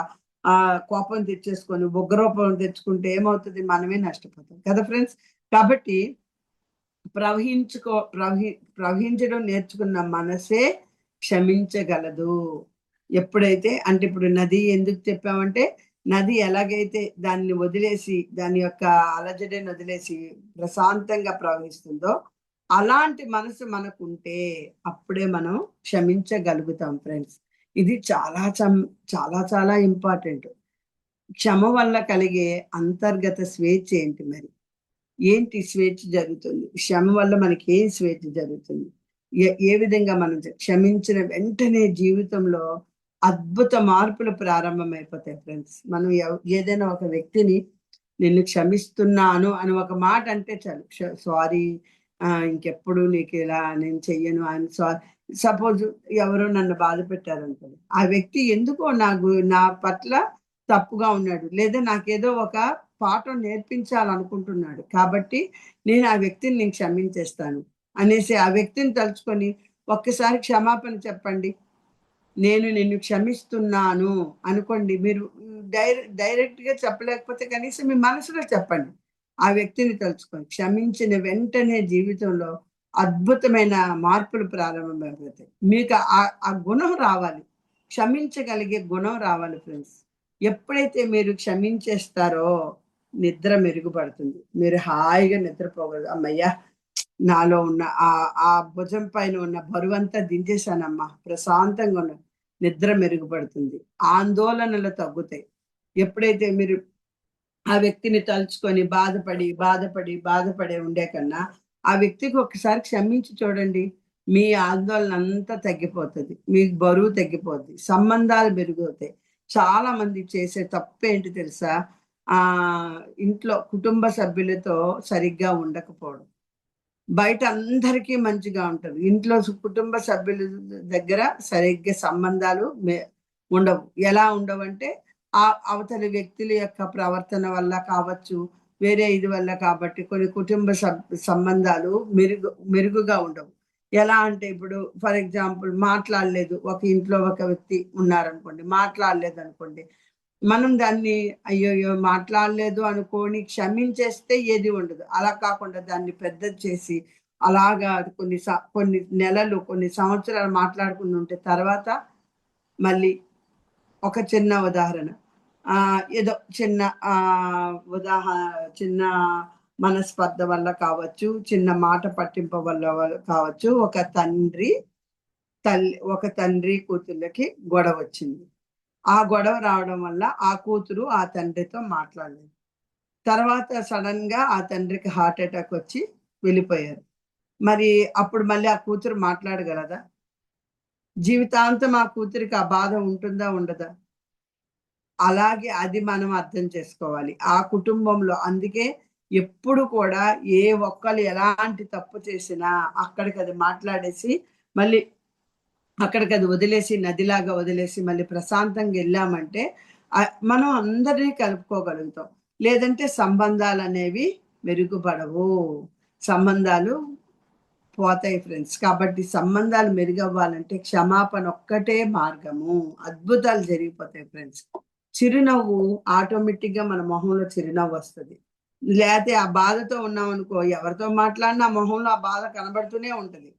కోపం తెచ్చేసుకొని ఉగ్రరూపం తెచ్చుకుంటే ఏమవుతది? మనమే నష్టపోతాం కదా ఫ్రెండ్స్. కాబట్టి ప్రవహించుకో ప్రవహి ప్రవహించడం నేర్చుకున్న మనసే క్షమించగలదు. ఎప్పుడైతే అంటే ఇప్పుడు నది ఎందుకు చెప్పామంటే, నది ఎలాగైతే దాన్ని వదిలేసి దాని యొక్క అలజడిని వదిలేసి ప్రశాంతంగా ప్రవహిస్తుందో, అలాంటి మనసు మనకుంటే అప్పుడే మనం క్షమించగలుగుతాం ఫ్రెండ్స్. ఇది చాలా చాలా ఇంపార్టెంట్. క్షమ వల్ల కలిగే అంతర్గత స్వేచ్ఛ ఏంటి మరి? ఏంటి స్వేచ్ఛ జరుగుతుంది? క్షమ వల్ల మనకి ఏం స్వేచ్ఛ జరుగుతుంది? ఏ విధంగా మనం క్షమించిన వెంటనే జీవితంలో అద్భుత మార్పులు ప్రారంభమైపోతాయి ఫ్రెండ్స్. మనం ఏదైనా ఒక వ్యక్తిని నిన్ను క్షమిస్తున్నాను అని ఒక మాట అంటే చాలు. సారీ ఇంకెప్పుడు నీకు ఇలా నేను చెయ్యను అని సపోజ్ ఎవరో నన్ను బాధ పెట్టారనుకోండి. ఆ వ్యక్తి ఎందుకో నా పట్ల తప్పుగా ఉన్నాడు. లేదా నాకేదో ఒక పాఠం నేర్పించాలనుకుంటున్నాడు. కాబట్టి నేను ఆ వ్యక్తిని క్షమించేస్తాను అనేసి ఆ వ్యక్తిని తలుచుకొని ఒక్కసారి క్షమాపణ చెప్పండి. నేను నిన్ను క్షమిస్తున్నాను అనుకోండి. మీరు డైరెక్ట్‌గా చెప్పలేకపోతే కనీసం మీ మనసులో చెప్పండి. ఆ వ్యక్తిని తలుచుకొని. క్షమించిన వెంటనే జీవితంలో అద్భుతమైన మార్పులు ప్రారంభమైపోతాయి. మీకు ఆ గుణం రావాలి. క్షమించగలిగే గుణం రావాలి ఫ్రెండ్స్. ఎప్పుడైతే మీరు క్షమించేస్తారో నిద్ర మెరుగుపడుతుంది. మీరు హాయిగా నిద్రపోగలరు. హమ్మయ్య! నాలో ఉన్న ఆ భుజం పైన ఉన్న బరువంతా దించేసానమ్మా! ప్రశాంతంగా ఉన్నాను. నిద్ర మెరుగుపడుతుంది. ఆందోళనలు తగ్గుతాయి. ఎప్పుడైతే మీరు ఆ వ్యక్తిని తలుచుకొని బాధపడే ఉండే కన్నా, ఆ వ్యక్తికి ఒక్కసారి క్షమించి చూడండి. మీ ఆందోళన అంతా తగ్గిపోతుంది, మీకు బరువు తగ్గిపోద్ది, సంబంధాలు మెరుగవుతాయి. చాలా మంది చేసే తప్పు ఏంటి తెలుసా? ఆ ఇంట్లో కుటుంబ సభ్యులతో సరిగ్గా ఉండకపోవడం. బయట అందరికీ మంచిగా ఉంటది, ఇంట్లో కుటుంబ సభ్యుల దగ్గర సరిగ్గా సంబంధాలు ఉండవు. ఎలా ఉండవంటే ఆ అవతలి వ్యక్తుల యొక్క ప్రవర్తన వల్ల కావచ్చు, వేరే ఇది వల్ల కాబట్టి కొన్ని కుటుంబ సంబంధాలు మెరుగుగా ఉండవు. ఎలా అంటే ఇప్పుడు ఫర్ ఎగ్జాంపుల్ మాట్లాడలేదు, ఒక ఇంట్లో ఒక వ్యక్తి ఉన్నారనుకోండి, మాట్లాడలేదు అనుకోండి, మనం దాన్ని అయ్యయ్యో మాట్లాడలేదు అనుకోని క్షమించేస్తే ఏది ఉండదు. అలా కాకుండా దాన్ని పెద్దది చేసి అలాగా కొన్ని నెలలు కొన్ని సంవత్సరాలు మాట్లాడుకుని ఉంటే తర్వాత మళ్ళీ ఒక చిన్న ఉదాహరణ, ఏదో చిన్న చిన్న మనస్పర్ధ వల్ల కావచ్చు, చిన్న మాట పట్టింపు వల్ల కావచ్చు, ఒక తండ్రి కూతుర్లకి గొడవ వచ్చింది. ఆ గొడవ రావడం వల్ల ఆ కూతురు ఆ తండ్రితో మాట్లాడలేదు. తర్వాత సడన్ గా ఆ తండ్రికి హార్ట్ అటాక్ వచ్చి వెళ్ళిపోయారు. మరి అప్పుడు మళ్ళీ ఆ కూతురు మాట్లాడగలదా? జీవితాంతం ఆ కూతురికి ఆ బాధ ఉంటుందా? ఉండదా? అలాగే అది మనం అర్థం చేసుకోవాలి. ఆ కుటుంబంలో అందుకే ఎప్పుడు కూడా ఏ ఒక్కళ్ళు ఎలాంటి తప్పు చేసినా అక్కడికది మాట్లాడేసి మళ్ళీ అక్కడికది వదిలేసి నదిలాగా వదిలేసి మళ్ళీ ప్రశాంతంగా ఎళ్ళామంటే మనం అందరినీ కలుపుకోగలుగుతాం. లేదంటే సంబంధాలనేవి మెరుగుపడవు. సంబంధాలు పోతాయి ఫ్రెండ్స్. కాబట్టి సంబంధాలు మెరుగవ్వాలంటే క్షమాపణ ఒక్కటే మార్గము. అద్భుతాలు జరిగిపోతాయి ఫ్రెండ్స్. చిరునవ్వు ఆటోమేటిక్‌గా మన మొహంలో చిరునవ్వొస్తది. లేతే ఆ బాధతో ఉన్నామనుకో, ఎవరితో మాట్లాడినా మొహంలో ఆ బాధ కనబడుతూనే ఉంటది.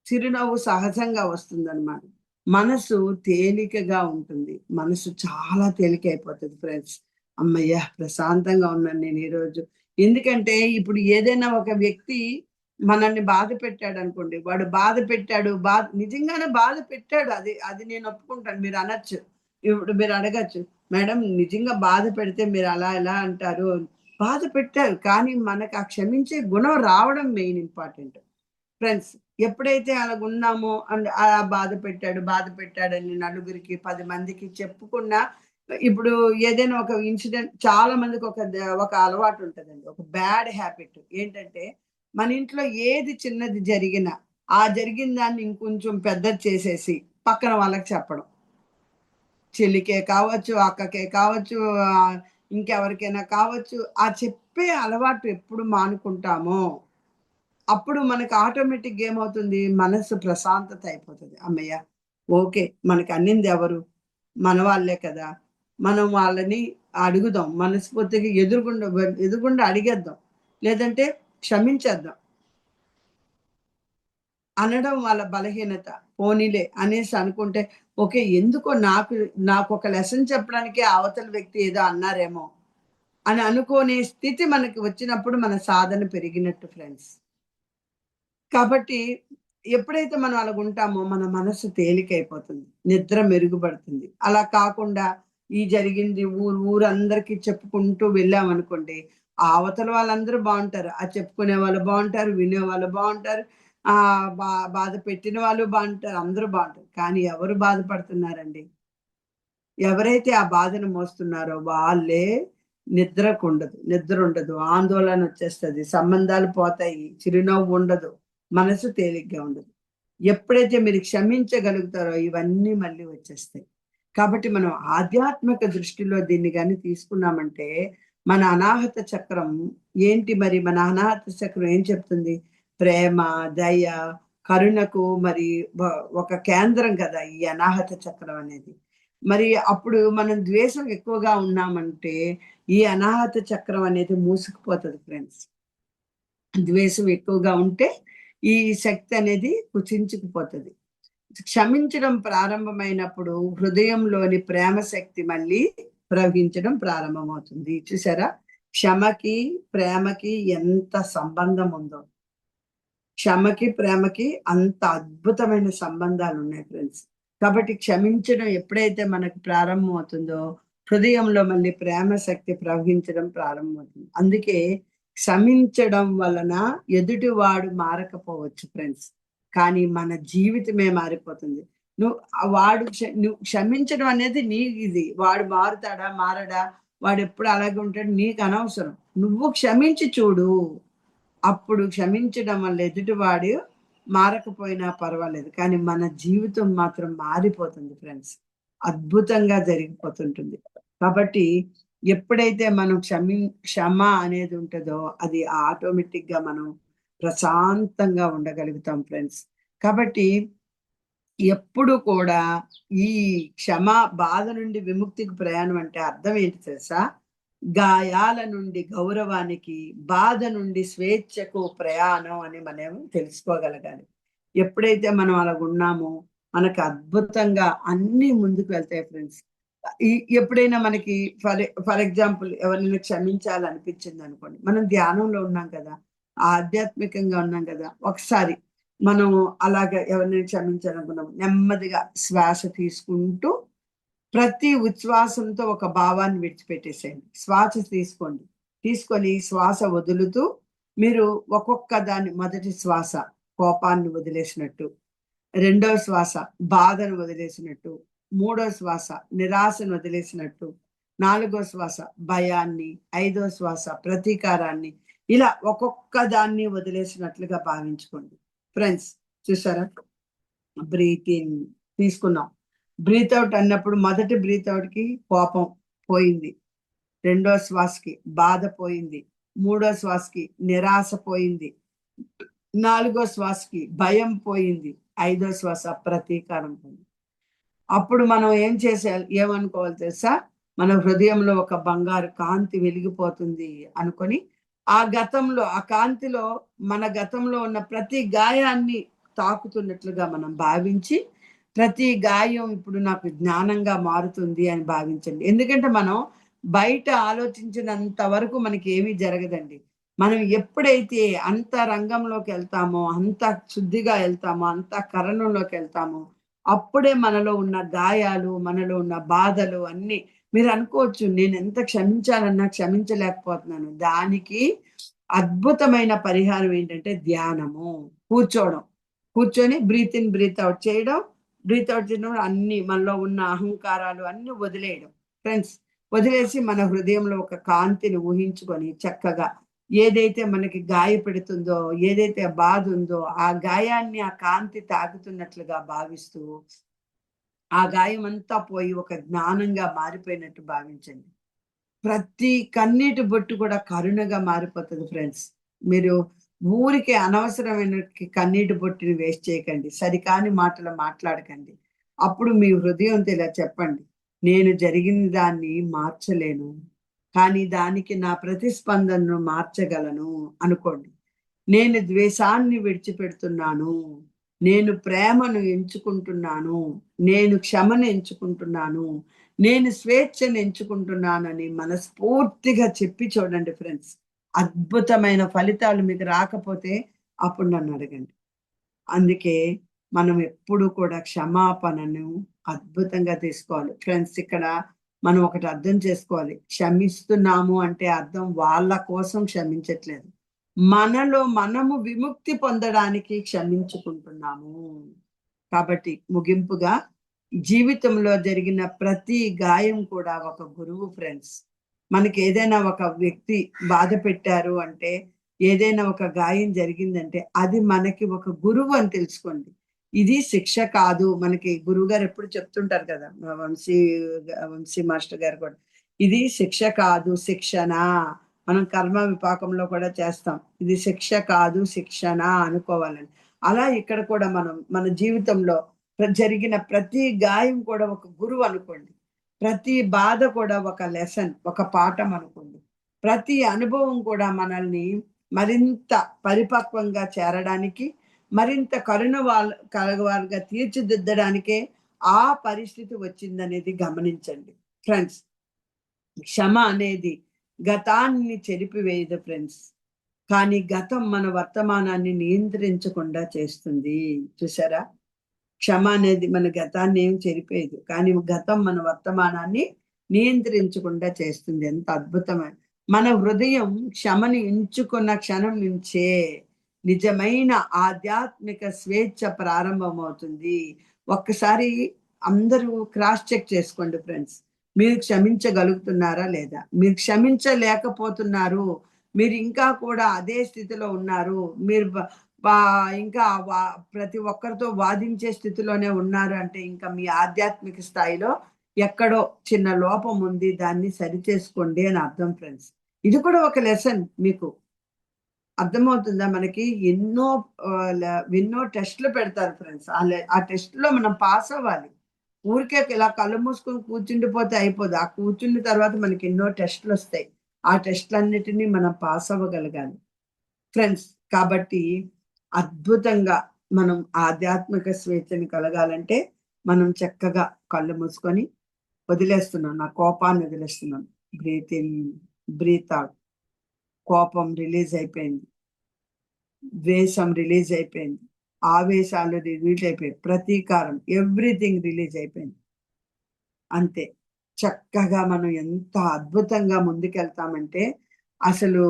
చిరునవ్వు సహజంగా వస్తుందనమాట. మనసు తేలికగా ఉంటుంది. మనసు చాలా తేలికైపోతది ఫ్రెండ్స్. హమ్మయ్య! ప్రశాంతంగా ఉన్నాను నేను ఈరోజు. ఎందుకంటే ఇప్పుడు ఏదైనా ఒక వ్యక్తి మనల్ని బాధ పెట్టాడనుకోండి, వాడు బాధ పెట్టాడు, నిజంగానే బాధ పెట్టాడు. అది అది నేను ఒప్పుకుంటాను. మీరనొచ్చు. ఇప్పుడు మీరడగచ్చు, మేడం నిజంగా బాధ పెడితే మీరు అలా ఎలా అంటారు? బాధ పెట్టారు. కానీ మనకు ఆ క్షమించే గుణం రావడం మెయిన్ ఇంపార్టెంట్. ఫ్రెండ్స్ ఎప్పుడైతే అలాగున్నామో బాధ పెట్టాడని నలుగురికి 10 మందికి చెప్పుకున్నా ఇప్పుడు ఏదైనా ఒక ఇన్సిడెంట్ చాలా మందికి ఒక అలవాటు ఉంటదండి. ఒక బ్యాడ్ హ్యాబిట్ ఏంటంటే మన ఇంట్లో ఏది చిన్నది జరిగినా, ఆ జరిగిన దాన్ని ఇంకొంచెం పెద్దది చేసేసి పక్కన వాళ్ళకి చెప్పడం. చెల్లికే కావచ్చు, అక్కకే కావచ్చు, ఇంకెవరికైనా కావచ్చు. ఆ చెప్పే అలవాటు ఎప్పుడు మానుకుంటామో అప్పుడు మనకు ఆటోమేటిక్‌గా ఏమవుతుంది? మనసు ప్రశాంతత అయిపోతది. హమ్మయ్య! ఓకే. మనకు అన్నింది ఎవరు? మన వాళ్ళే కదా! మనం వాళ్ళని అడుగుదాం. మనస్ఫూర్తిగా ఎదురుగుండా అడిగేద్దాం. లేదంటే క్షమించేద్దాం. అనడం వాళ్ళ బలహీనత. పోనీలే అనేసి అనుకుంటే, ఓకే. ఎందుకో నాకొక లెసన్ చెప్పడానికే అవతల వ్యక్తి ఏదో అన్నారేమో అని అనుకోనే స్థితి మనకి వచ్చినప్పుడు మన సాధన పెరిగినట్టు ఫ్రెండ్స్. కాబట్టి ఎప్పుడైతే మనం అలాగుంటామో మన మనసు తేలికైపోతుంది. నిద్ర మెరుగుపడుతుంది. అలా కాకుండా ఈ జరిగింది ఊరందరికీ చెప్పుకుంటూ వెళ్ళామనుకోండి, ఆ అవతల వాళ్ళందరూ బావుంటారు. చెప్పుకునే వాళ్ళు బావుంటారు, వినేవాళ్ళు బావుంటారు. బాధ పెట్టిన వాళ్ళు బావుంటారు. అందరూ బావుంటారు. కానీ ఎవరు బాధపడుతున్నారండి? ఎవరైతే ఆ బాధను మోస్తున్నారో వాళ్ళే నిద్రకుండదు. నిద్రుండదు. ఆందోళనొచ్చేస్తది. సంబంధాలు పోతాయి. చిరునవ్వు ఉండదు. మనసు తేలిగ్గా ఉండదు. ఎప్పుడైతే మీరు క్షమించగలుగుతారో ఇవన్నీ మళ్ళీ వచ్చేస్తాయి. కాబట్టి మనం ఆధ్యాత్మిక దృష్టిలో దీన్ని గాని తీసుకున్నామంటే, మన అనాహత చక్రం ఏంటి మరి మన అనాహత చక్రం ఏం చెప్తుంది? ప్రేమ, దయ, కరుణకు మరి ఒక కేంద్రం కదా! ఈ అనాహత చక్రం అనేది. మరి అప్పుడు మనం ద్వేషం ఎక్కువగా ఉన్నామంటే, ఈ అనాహత చక్రం అనేది మూసుకుపోతది ఫ్రెండ్స్. ద్వేషం ఎక్కువగా ఉంటే, ఈ శక్తి అనేది కుచించుకుపోతది. క్షమించడం ప్రారంభమైనప్పుడు హృదయంలోని ప్రేమ శక్తి మళ్ళీ ప్రవహించడం ప్రారంభమవుతుంది. చూసారా? క్షమకి, ప్రేమకి ఎంత సంబంధం ఉందో. క్షమకి, ప్రేమకి అంత అద్భుతమైన సంబంధాలున్నాయి ఫ్రెండ్స్. కాబట్టి క్షమించడం ఎప్పుడైతే మనకు ప్రారంభమవుతుందో, హృదయంలో మళ్ళీ ప్రేమ శక్తి ప్రవహించడం ప్రారంభమవుతుంది. అందుకే క్షమించడం వలన ఎదుటివాడు మారకపోవచ్చు ఫ్రెండ్స్. కానీ మన జీవితమే మారిపోతుంది. నువ్వు క్షమించడం అనేది ఇది. వాడు మారుతాడా మారడా, వాడు ఎప్పుడు అలాగే ఉంటాడు నీకు అనవసరం. నువ్వు క్షమించి చూడు. అప్పుడు క్షమించడం వల్ల ఎదుటివాడు మారకపోయినా పర్వాలేదు, కానీ మన జీవితం మాత్రం మారిపోతుంది ఫ్రెండ్స్. అద్భుతంగా జరిగిపోతుంటుంది. కాబట్టి ఎప్పుడైతే మనం క్షమ అనేది ఉంటుందో అది ఆటోమేటిక్ గా మనం ప్రశాంతంగా ఉండగలుగుతాం ఫ్రెండ్స్. కాబట్టి ఎప్పుడు కూడా ఈ బాధ నుండి విముక్తికి ప్రయాణం అంటే అర్థం ఏంటి తెలుసా? గాయాల నుండి గౌరవానికి, బాధ నుండి స్వేచ్ఛకు ప్రయాణం అని మనం తెలుసుకోగలగాలి. ఎప్పుడైతే మనం అలా ఉన్నామో మనకు అద్భుతంగా అన్ని ముందుకు వెళ్తాయి ఫ్రెండ్స్. ఎప్పుడైనా మనకి ఫర్ ఎగ్జాంపుల్ ఎవరినైనా క్షమించాలనిపించింది అనుకోండి, మనం ధ్యానంలో ఉన్నాం కదా, ఆధ్యాత్మికంగా ఉన్నాం కదా, ఒకసారి మనం అలాగ ఎవరినైనా క్షమించాలనుకున్నాం, నెమ్మదిగా శ్వాస తీసుకుంటూ ప్రతి ఉచ్ఛ్వాసంతో ఒక భావాన్ని విడిచిపెట్టేసేయండి. శ్వాస తీసుకోండి, తీసుకొని శ్వాస వదులుతూ మీరు ఒక్కొక్క దాన్ని, మొదటి శ్వాస కోపాన్ని వదిలేసినట్టు, రెండో శ్వాస బాధను వదిలేసినట్టు, మూడో శ్వాస నిరాశను వదిలేసినట్టు, నాలుగో శ్వాస భయాన్ని, ఐదో శ్వాస ప్రతీకారాన్ని, ఇలా ఒక్కొక్క దాన్ని వదిలేసినట్లుగా భావించుకోండి ఫ్రెండ్స్. చూసారా? బ్రీత్ ఇన్ తీసుకున్నాం, బ్రీత్ అవుట్ అన్నప్పుడు మొదటి బ్రీత్ అవుట్ కి కోపం పోయింది, రెండో శ్వాసకి బాధ పోయింది, మూడో శ్వాసకి నిరాశ పోయింది, నాలుగో శ్వాసకి భయం పోయింది, ఐదో శ్వాస ప్రతీకారం పోయింది. అప్పుడు మనం ఏమనుకోవాలి తెలుసా? మన హృదయంలో ఒక బంగారు కాంతి వెలిగిపోతుంది అనుకొని ఆ కాంతిలో మన గతంలో ఉన్న ప్రతి గాయాన్ని తాకుతున్నట్లుగా మనం భావించి, ప్రతి గాయం ఇప్పుడు నాకు జ్ఞానంగా మారుతుంది అని భావించండి. ఎందుకంటే మనం బయట ఆలోచించినంత వరకు మనకి ఏమీ జరగదండి. మనం ఎప్పుడైతే అంత రంగంలోకి వెళ్తామో, అంత శుద్ధిగా వెళ్తామో, అంత కరణంలోకి వెళ్తామో, అప్పుడే మనలో ఉన్న గాయాలు, మనలో ఉన్న బాధలు అన్ని మీరు అనుకోవచ్చు, నేను ఎంత క్షమించాలన్నా క్షమించలేకపోతున్నాను. దానికి అద్భుతమైన పరిహారం ఏంటంటే ధ్యానము. కూర్చొని బ్రీత్ ఇన్ బ్రీత్ అవుట్ చేయడం, బ్రీత్ అవుట్ చేయడం, అన్ని మనలో ఉన్న అహంకారాలు అన్ని వదిలేయడం ఫ్రెండ్స్. వదిలేసి మన హృదయంలో ఒక కాంతిని ఊహించుకొని చక్కగా ఏదైతే మనకి గాయపెడుతుందో, ఏదైతే బాధ ఉందో ఆ గాయాన్ని ఆ కాంతి తాకుతున్నట్లుగా భావిస్తూ ఆ గాయం అంతా పోయి ఒక జ్ఞానంగా మారిపోయినట్టు భావించండి. ప్రతి కన్నీటి బొట్టు కూడా కరుణగా మారిపోతుంది ఫ్రెండ్స్. మీరు ఊరికే అనవసరమైన కన్నీటి బొట్టుని వేస్ట్ చేయకండి, సరికాని మాటలు మాట్లాడకండి. అప్పుడు మీ హృదయంతో ఇలా చెప్పండి, నేను జరిగిన దాన్ని మార్చలేను, కానీ దానికి నా ప్రతిస్పందనను మార్చగలను అనుకోండి. నేను ద్వేషాన్ని విడిచిపెడుతున్నాను, నేను ప్రేమను ఎంచుకుంటున్నాను, నేను క్షమను ఎంచుకుంటున్నాను, నేను స్వేచ్ఛను ఎంచుకుంటున్నానని మనస్ఫూర్తిగా చెప్పి చూడండి ఫ్రెండ్స్. అద్భుతమైన ఫలితాలు మీకు రాకపోతే అప్పుడు నన్ను అడగండి. అందుకే మనం ఎప్పుడు కూడా క్షమాపణను అద్భుతంగా తీసుకోవాలి ఫ్రెండ్స్. ఇక్కడ మనం ఒకటి అర్థం చేసుకోవాలి, క్షమిస్తున్నాము అంటే అర్థం వాళ్ళ కోసం క్షమించట్లేదు, మనలో మనము విముక్తి పొందడానికి క్షమించుకుంటున్నాము. కాబట్టి ముగింపుగా, జీవితంలో జరిగిన ప్రతి గాయం కూడా ఒక గురువు ఫ్రెండ్స్. మనకి ఏదైనా ఒక వ్యక్తి బాధ పెట్టారు అంటే, ఏదైనా ఒక గాయం జరిగిందంటే అది మనకి ఒక గురువు అని తెలుసుకోండి. ఇది శిక్ష కాదు. మనకి గురువు గారు ఎప్పుడు చెప్తుంటారు కదా, వంశీ మాస్టర్ గారు కూడా, ఇది శిక్ష కాదు శిక్షణ. మనం కర్మ విపాకంలో కూడా చేస్తాం, ఇది శిక్ష కాదు శిక్షణ అనుకోవాలని. అలా ఇక్కడ కూడా మనం మన జీవితంలో జరిగిన ప్రతి గాయం కూడా ఒక గురువు అనుకోండి, ప్రతి బాధ కూడా ఒక లెసన్, ఒక పాఠం అనుకోండి, ప్రతి అనుభవం కూడా మనల్ని మరింత పరిపక్వంగా చేరడానికి, మరింత కలగవారుగా తీర్చిదిద్దడానికే ఆ పరిస్థితి వచ్చిందనేది గమనించండి ఫ్రెండ్స్. క్షమ అనేది గతాన్ని చెరిపివేయదు ఫ్రెండ్స్, కానీ గతం మన వర్తమానాన్ని నియంత్రించకుండా చేస్తుంది. చూసారా? క్షమ అనేది మన గతాన్ని ఏం చెరిపేయదు, కానీ గతం మన వర్తమానాన్ని నియంత్రించకుండా చేస్తుంది. ఎంత అద్భుతమైన! మన హృదయం క్షమని ఎంచుకున్న క్షణం నుంచే నిజమైన ఆధ్యాత్మిక స్వేచ్ఛ ప్రారంభమవుతుంది. ఒక్కసారి అందరూ క్రాస్ చెక్ చేసుకోండి ఫ్రెండ్స్. మీరు క్షమించగలుగుతున్నారా లేదా? మీరు క్షమించలేకపోతున్నారు. మీరు ఇంకా కూడా అదే స్థితిలో ఉన్నారు. మీరు బ బా ఇంకా ప్రతి ఒక్కరితో వాదించే స్థితిలోనే ఉన్నారు అంటే ఇంకా మీ ఆధ్యాత్మిక స్థాయిలో ఎక్కడో చిన్న లోపం ఉంది. దాన్ని సరిచేసుకోండి అని అర్థం ఫ్రెండ్స్. ఇది కూడా ఒక లెసన్ మీకు. అర్థమవుతుందా? మనకి ఎన్నో టెస్ట్‌లు పెడతారు ఫ్రెండ్స్. ఆ టెస్ట్‌లో మనం పాస్ అవ్వాలి. ఊరికే ఇలా కళ్ళు మూసుకొని కూర్చుండిపోతే అయిపోదు. ఆ కూర్చున్న తర్వాత మనకి ఎన్నో టెస్ట్‌లొస్తాయి. ఆ టెస్ట్‌లన్నిటిని మనం పాస్ అవ్వగలగాలి. ఫ్రెండ్స్ కాబట్టి అద్భుతంగా మనం ఆధ్యాత్మిక స్వేచ్ఛని కలగాలంటే మనం చక్కగా కళ్ళు మూసుకొని వదిలేస్తున్నాను. నా కోపాన్ని వదిలేస్తున్నాను. Breathe in, breathe out. కోపం రిలీజ్ అయిపోయింది. ద్వేషం రిలీజ్ అయిపోయింది. ఆవేశాలు రిలీజ్ అయిపోయాయి. ప్రతీకారం ఎవ్రీథింగ్ రిలీజ్ అయిపోయింది. అంతే. చక్కగా మనం ఎంత అద్భుతంగా ముందుకెళ్తామంటే, అసలు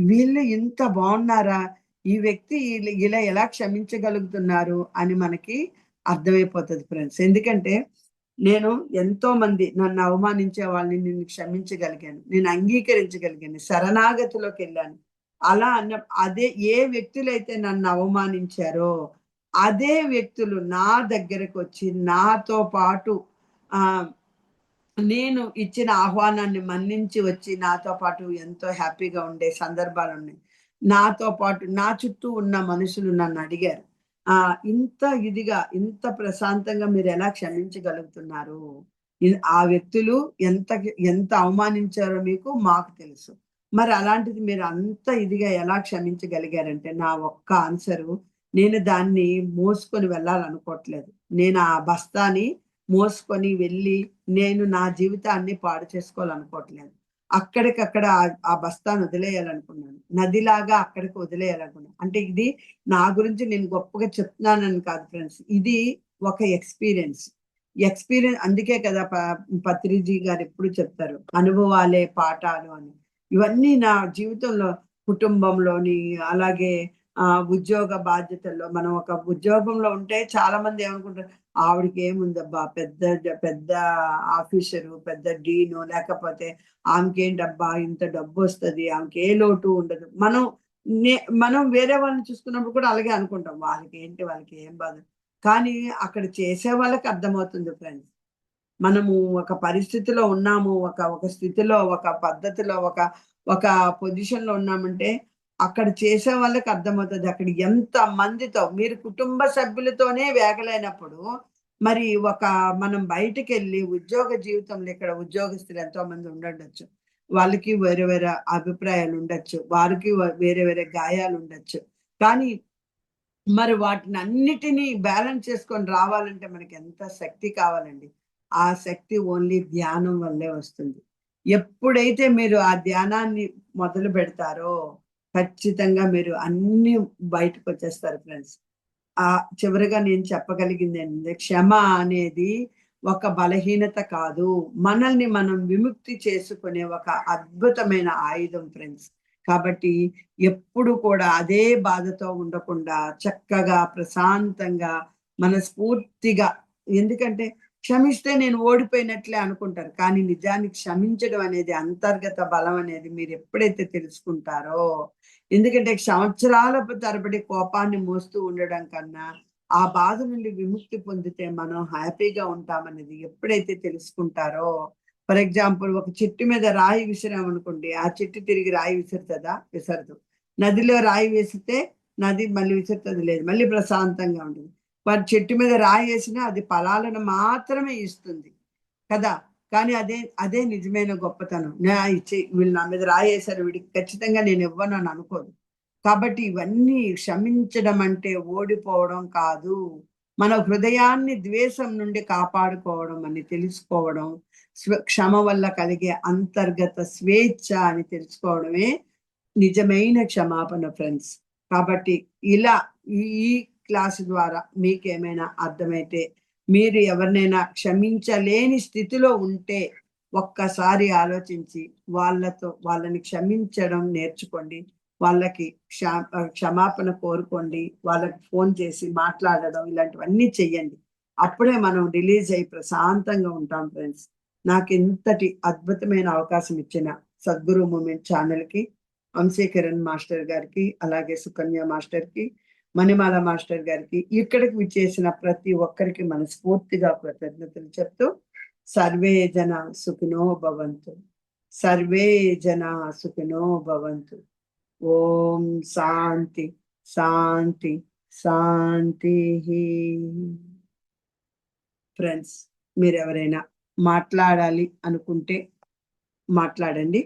వీళ్ళు ఇంత బావున్నారా? ఈ వ్యక్తి ఇలా ఎలా క్షమించగలుగుతున్నారు అని మనకి అర్థమైపోతది ఫ్రెండ్స్. ఎందుకంటే, నేను ఎంతోమంది నన్ను అవమానించే వాళ్ళని నేను క్షమించగలిగాను. నేను అంగీకరించగలిగాను. శరణాగతిలోకెళ్ళాను. అలా అదే ఏ వ్యక్తులైతే నన్ను అవమానించారో, అదే వ్యక్తులు నా దగ్గరకొచ్చి నాతో పాటు ఆహ్ నేను ఇచ్చిన ఆహ్వానాన్ని మన్నించి వచ్చి నాతో పాటు ఎంతో హ్యాపీగా ఉండే సందర్భాలున్నాయి. నాతో పాటు నా చుట్టూ ఉన్న మనుషులు నన్నడిగారు. ఇంత ఇదిగా, ఇంత ప్రశాంతంగా మీరెలా క్షమించగలుగుతున్నారు? ఆ వ్యక్తులు ఎంత అవమానించారో మీకు మాకు తెలుసు. మరి అలాంటిది మీరు అంత ఇదిగా ఎలా క్షమించగలిగారంటే, నా ఒక్క ఆన్సరు నేను దాన్ని మోసుకొని వెళ్ళాలనుకోవట్లేదు. నేను ఆ బస్తాని మోసుకొని వెళ్ళి నేను నా జీవితాన్ని పాడు చేసుకోవాలనుకోవట్లేదు. అక్కడికక్కడ ఆ బస్తాను వదిలేయాలనుకున్నాను. నదిలాగా అక్కడికి వదిలేయాలనుకున్నాను. అంటే ఇది నా గురించి నేను గొప్పగా చెప్తున్నానని కాదు ఫ్రెండ్స్. ఇది ఒక ఎక్స్‌పీరియన్స్. అందుకే కదా పత్రిజీ గారు ఎప్పుడు చెప్తారు. అనుభవాలే పాఠాలు అని. ఇవన్నీ నా జీవితంలో కుటుంబంలోని అలాగే ఉద్యోగ బాధ్యతల్లో మనం ఒక ఉద్యోగంలో ఉంటే చాలామంది ఏమనుకుంటారు ఆవిడకేముందబ్బా! పెద్ద ఆఫీసరు, పెద్ద డీను లేకపోతే ఆమెకేంటబ్బా! ఇంత డబ్బొస్తది. ఆమెకి ఏ లోటు ఉండదు. నే మనం వేరే వాళ్ళని చూసుకున్నప్పుడు కూడా అలాగే అనుకుంటాం. వాళ్ళకి ఏం బాధ. కానీ అక్కడ చేసే వాళ్ళకి అర్థమవుతుంది ఫ్రెండ్స్. మనము ఒక పరిస్థితిలో ఉన్నాము. ఒక స్థితిలో, ఒక పద్ధతిలో, ఒక పొజిషన్‌లో ఉన్నామంటే అక్కడ చేసే వాళ్ళకి అర్థమవుతది. అక్కడ ఎంత మందితో మీరు కుటుంబ సభ్యులతోనే వేగలేనప్పుడు, మరి మనం బయటికెళ్ళి ఉద్యోగ జీవితంలో ఇక్కడ ఉద్యోగస్తులు ఎంతోమంది ఉండుండొచ్చు. వాళ్ళకి వేరే వేరే అభిప్రాయాలుండొచ్చు. వారికి వేరే వేరే గాయాలుండొచ్చు. కానీ మరి వాటినన్నిటిని బ్యాలెన్స్ చేసుకొని రావాలంటే మనకెంత శక్తి కావాలండి. ఆ శక్తి ఓన్లీ ధ్యానం వల్లే వస్తుంది. ఎప్పుడైతే మీరు ఆ ధ్యానాన్ని మొదలు పెడతారో, ఖచ్చితంగా మీరు అన్నీ బయటకొచ్చేస్తారు ఫ్రెండ్స్. చివరగా నేను చెప్పగలిగిందేంటంటే, క్షమ అనేది ఒక బలహీనత కాదు. మనల్ని మనం విముక్తి చేసుకునే ఒక అద్భుతమైన ఆయుధం ఫ్రెండ్స్. కాబట్టి ఎప్పుడు కూడా అదే బాధతో ఉండకుండా చక్కగా, ప్రశాంతంగా, మనస్ఫూర్తిగా ఎందుకంటే క్షమిస్తే నేను ఓడిపోయినట్లే అనుకుంటారు. కానీ నిజానికి క్షమించడం అనేది అంతర్గత బలం అనేది మీరెప్పుడైతే తెలుసుకుంటారో ఎందుకంటే సంవత్సరాల తరబడి కోపాన్ని మోస్తూ ఉండడం కన్నా, ఆ బాధ నుండి విముక్తి పొందితే మనం హ్యాపీగా ఉంటామనేది ఎప్పుడైతే తెలుసుకుంటారో ఫర్ ఎగ్జాంపుల్ ఒక చెట్టు మీద రాయి విసిరామనుకోండి, ఆ చెట్టు తిరిగి రాయి విసురుతదా? విసరదు. నదిలో రాయి వేసితే నది మళ్ళీ విసురుతది లేదు. మళ్ళీ ప్రశాంతంగా ఉంటుంది. మరి చెట్టు మీద రాయేసినా అది ఫలాలను మాత్రమే ఇస్తుంది. కదా! కానీ అదే నిజమైన గొప్పతనం. వీళ్ళు నా మీద రాయేశారు వీడికి ఖచ్చితంగా నేనివ్వను అని అనుకోదు. కాబట్టి ఇవన్నీ క్షమించడం అంటే ఓడిపోవడం కాదు. మన హృదయాన్ని ద్వేషం నుండి కాపాడుకోవడం అని తెలుసుకోవడం, క్షమ వల్ల కలిగే అంతర్గత స్వేచ్ఛ అని తెలుసుకోవడమే నిజమైన క్షమాపణ ఫ్రెండ్స్. కాబట్టి ఇలా ఈ క్లాస్ ద్వారా మీకేమైనా అర్థమైతే మీరు ఎవరినైనా క్షమించలేని స్థితిలో ఉంటే ఒక్కసారి ఆలోచించి వాళ్ళని క్షమించడం నేర్చుకోండి. వాళ్ళకి క్షమాపణ కోరుకోండి. వాళ్ళకి ఫోన్ చేసి మాట్లాడడం ఇలాంటివన్నీ చెయ్యండి. అప్పుడే మనం రిలీజ్ అయ్యి ప్రశాంతంగా ఉంటాం ఫ్రెండ్స్. నాకింతటి అద్భుతమైన అవకాశం ఇచ్చిన సద్గురు మూమెంట్ ఛానల్‌కి, వంశీకరణ్ మాస్టర్ గారికి, అలాగే సుకన్య మాస్టర్‌కి, మణిమాల మాస్టర్ గారికి, ఇక్కడికి విచ్చేసిన ప్రతి ఒక్కరికి మనస్ఫూర్తిగా కృతజ్ఞతలు చెప్తూ, సర్వే జన సుఖినో భవంతు. సర్వే జన సుఖినో భవంతు. ఓం శాంతి శాంతి శాంతి. ఫ్రెండ్స్, మీరెవరైనా మాట్లాడాలి అనుకుంటే మాట్లాడండి.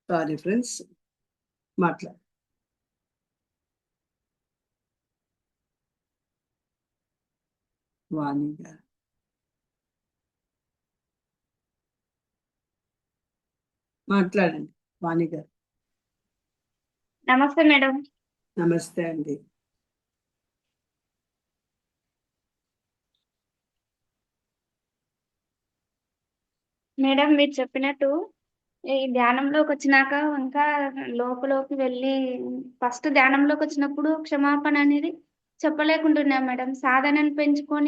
సారీ ఫ్రెండ్స్, మాట్లాడు. వాణి గారు మాట్లాడండి. వాణి గారు నమస్తే మేడం. నమస్తే అండి. మేడం మీరు చెప్పినట్టు ఈ ధ్యానంలోకి వచ్చినాక ఇంకా లోపలోకి వెళ్ళి ఫస్ట్ ధ్యానంలోకి వచ్చినప్పుడు క్షమాపణ అనేది చెప్పలేకుంటున్నాం మేడం. సాధనను పెంచుకొని